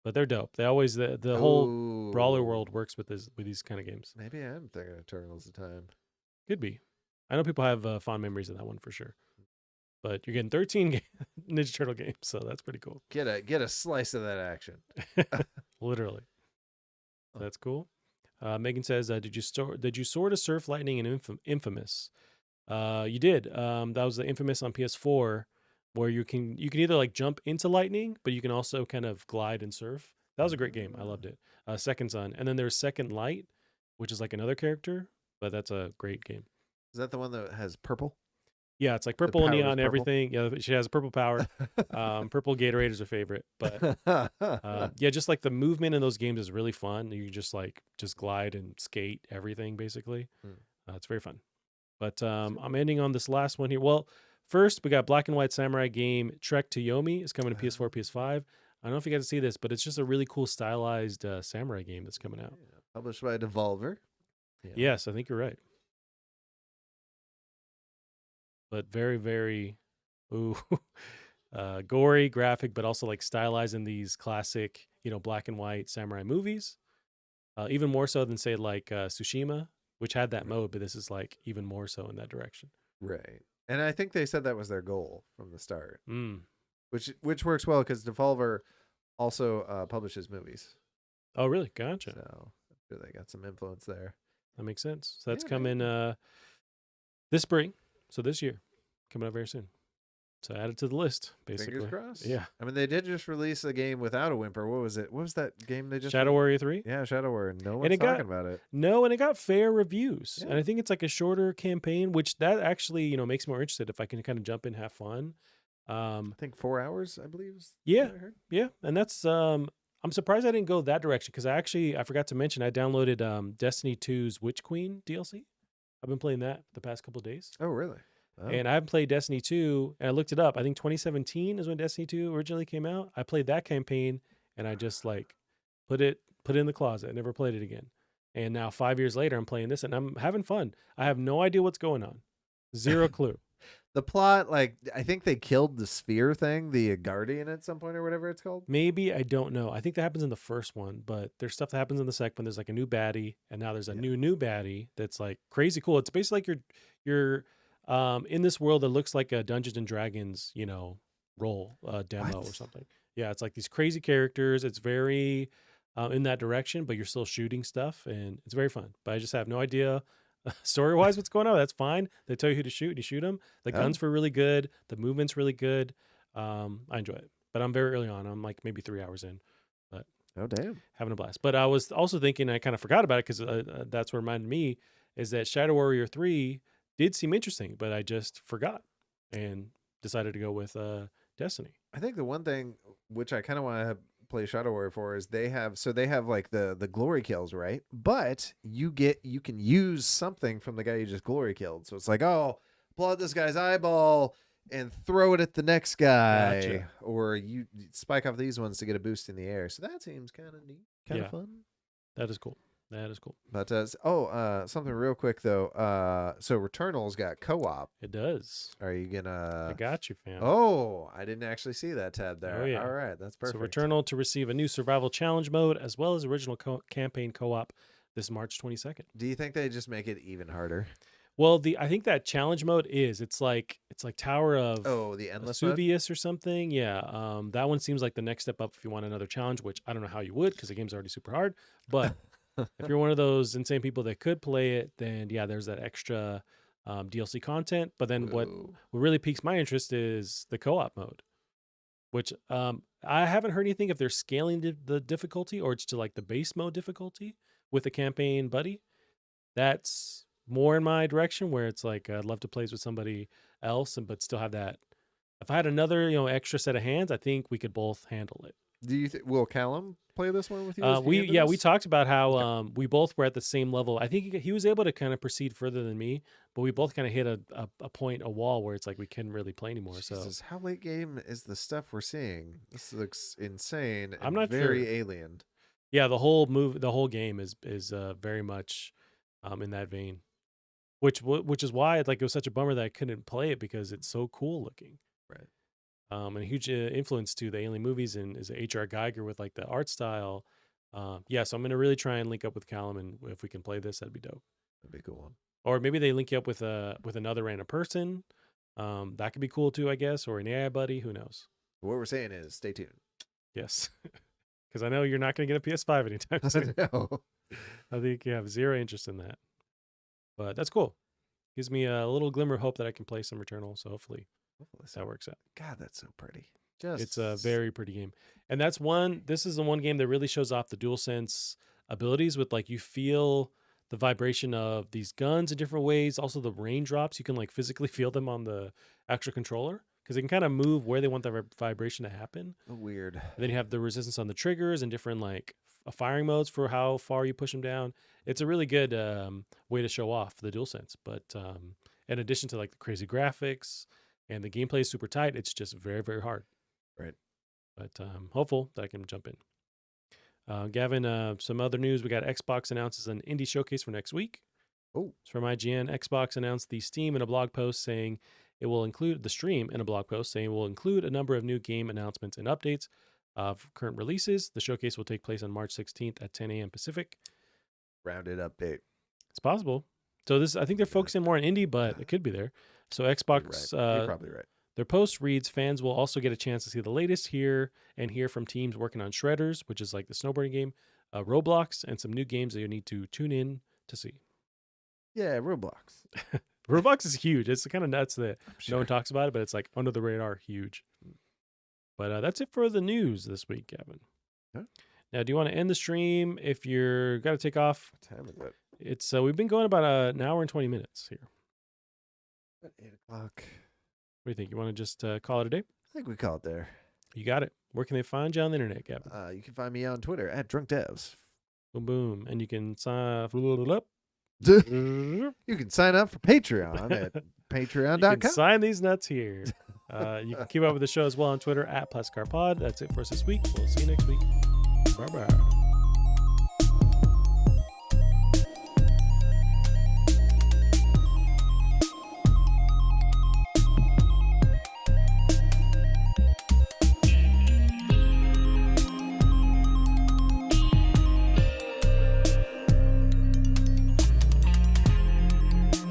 But they're dope. They always the whole brawler world works with these kind of games. Maybe I am thinking of Turtles in Time. Could be. I know people have fond memories of that one for sure. But you're getting 13 Ninja Turtle games, so that's pretty cool. Get a slice of that action. Literally. That's cool. Megan says, did you soar to surf lightning in Infamous? You did. That was the Infamous on PS4, where you can either like jump into lightning, but you can also kind of glide and surf. That was a great game. I loved it. Second Son, and then there's Second Light, which is like another character, but that's a great game. Is that the one that has purple? Yeah, it's like purple neon, everything. Yeah, she has a purple power. Purple Gatorade is her favorite. But yeah, just like the movement in those games is really fun. You can just glide and skate everything basically. It's very fun. But I'm ending on this last one here. Well, first we got black and white samurai game Trek to Yomi. It's coming to PS4, PS5. I don't know if you got to see this, but it's just a really cool stylized samurai game that's coming out. Yeah. Published by Devolver. Yeah. Yes, I think you're right. But very, very gory, graphic, but also like stylized in these classic, black and white samurai movies. Even more so than say like Tsushima, which had that mode, but this is like even more so in that direction. Right. And I think they said that was their goal from the start. which works well because Devolver also publishes movies. Oh, really? Gotcha. So I'm sure they got some influence there. That makes sense. So that's Yeah, coming this spring. So this year, coming up very soon. So add it to the list, basically. Fingers crossed. Yeah. I mean, they did just release a game without a whimper. What was it? What was that game they just? Shadow Warrior 3? Yeah, Shadow Warrior. No one's talking about it. No, and it got fair reviews. Yeah. And I think it's like a shorter campaign, which that actually, you know, makes me more interested if I can kind of jump in, have fun. I think 4 hours, I believe. Yeah. What I heard. Yeah. And that's I'm surprised I didn't go that direction because I forgot to mention I downloaded Destiny 2's Witch Queen DLC. I've been playing that the past couple of days. Oh, really? Oh. And I haven't played Destiny 2, and I looked it up. I think 2017 is when Destiny 2 originally came out. I played that campaign, and I just like put it in the closet. I never played it again. And now 5 years later, I'm playing this, and I'm having fun. I have no idea what's going on. Zero clue. The plot, like, I think they killed the sphere thing, the guardian at some point or whatever it's called. Maybe, I don't know. I think that happens in the first one, but there's stuff that happens in the second one. There's like a new baddie, and now there's a new baddie that's like crazy cool. It's basically like you're in this world that looks like a Dungeons and Dragons, you know, role demo or something. Yeah, it's like these crazy characters. It's very in that direction, but you're still shooting stuff, and it's very fun. But I just have no idea story-wise what's going on. That's fine. They tell you who to shoot, and you shoot them. The guns were really good. The movement's really good. I enjoy it. But I'm very early on. I'm like maybe 3 hours in. But oh, damn. Having a blast. But I was also thinking, I kind of forgot about it because that's what reminded me, is that Shadow Warrior 3 did seem interesting, but I just forgot and decided to go with Destiny. I think the one thing which I kind of want to play Shadow Warrior for is they have like the glory kills, right? But you can use something from the guy you just glory killed. So it's like, oh, pull out this guy's eyeball and throw it at the next guy. Gotcha. Or you spike off these ones to get a boost in the air. So that seems kind of neat, kind of fun. That is cool. That is cool. But something real quick though. So Returnal's got co-op. It does. Are you gonna? I got you, fam. Oh, I didn't actually see that tab there. Oh, yeah. All right, that's perfect. So Returnal to receive a new survival challenge mode as well as original campaign co-op this March 22nd. Do you think they just make it even harder? Well, I think that challenge mode it's like Tower of the endless Vesuvius or something. Yeah, that one seems like the next step up if you want another challenge, which I don't know how you would because the game's already super hard. But if you're one of those insane people that could play it, then yeah, there's that extra DLC content. But then what really piques my interest is the co-op mode, which I haven't heard anything if they're scaling the difficulty or it's to like the base mode difficulty with the campaign buddy. That's more in my direction where it's like I'd love to play with somebody else but still have that. If I had another extra set of hands, I think we could both handle it. Do you will Callum play this one with you? We talked about how we both were at the same level. I think he was able to kind of proceed further than me, but we both kind of hit a wall where it's like we couldn't really play anymore. Jesus, so how late game is the stuff we're seeing? This looks insane. I'm not very sure. alien. Yeah, the whole game is very much in that vein, which is why it was such a bummer that I couldn't play it because it's so cool looking. Right. And a huge influence to the Alien movies and is H.R. Geiger with like the art style. So I'm gonna really try and link up with Callum, and if we can play this, that'd be dope. That'd be a cool one. Or maybe they link you up with another random person. That could be cool too, I guess, or an AI buddy. Who knows? What we're saying is, stay tuned. Yes, because I know you're not gonna get a PS5 anytime soon. No. I think you have zero interest in that, but that's cool. Gives me a little glimmer of hope that I can play some Returnal. So hopefully that works out. God, that's so pretty. It's a very pretty game. And this is the one game that really shows off the DualSense abilities with like you feel the vibration of these guns in different ways. Also the raindrops, you can like physically feel them on the actual controller because they can kind of move where they want the vibration to happen. Weird. And then you have the resistance on the triggers and different like firing modes for how far you push them down. It's a really good way to show off the DualSense. But in addition to like the crazy graphics, and the gameplay is super tight. It's just very, very hard. Right. But hopeful that I can jump in. Gavin, some other news. We got Xbox announces an indie showcase for next week. Oh. It's from IGN. Xbox announced the Steam in a blog post saying it will include the stream in a blog post saying it will include a number of new game announcements and updates of current releases. The showcase will take place on March 16th at 10 a.m. Pacific. Rounded update. It's possible. So I think they're focusing more on indie, but it could be there. So Xbox, You're probably right. Their post reads, fans will also get a chance to see the latest here and hear from teams working on Shredders, which is like the snowboarding game, Roblox, and some new games that you need to tune in to see. Yeah, Roblox. Roblox is huge. It's kind of nuts that no one talks about it, but it's like under the radar, huge. But that's it for the news this week, Gavin. Huh? Now, do you want to end the stream if you're got to take off? What time is it? It's we've been going about an hour and 20 minutes here. At 8 o'clock. What do you think? You want to just call it a day? I think we call it there. You got it. Where can they find you on the internet, Gavin? You can find me on Twitter at DrunkDevs. Boom, boom. And you can sign up. You can sign up for Patreon at patreon.com. You can sign these nuts here. You can keep up with the show as well on Twitter at PlasticCarPod. That's it for us this week. We'll see you next week. Bye-bye.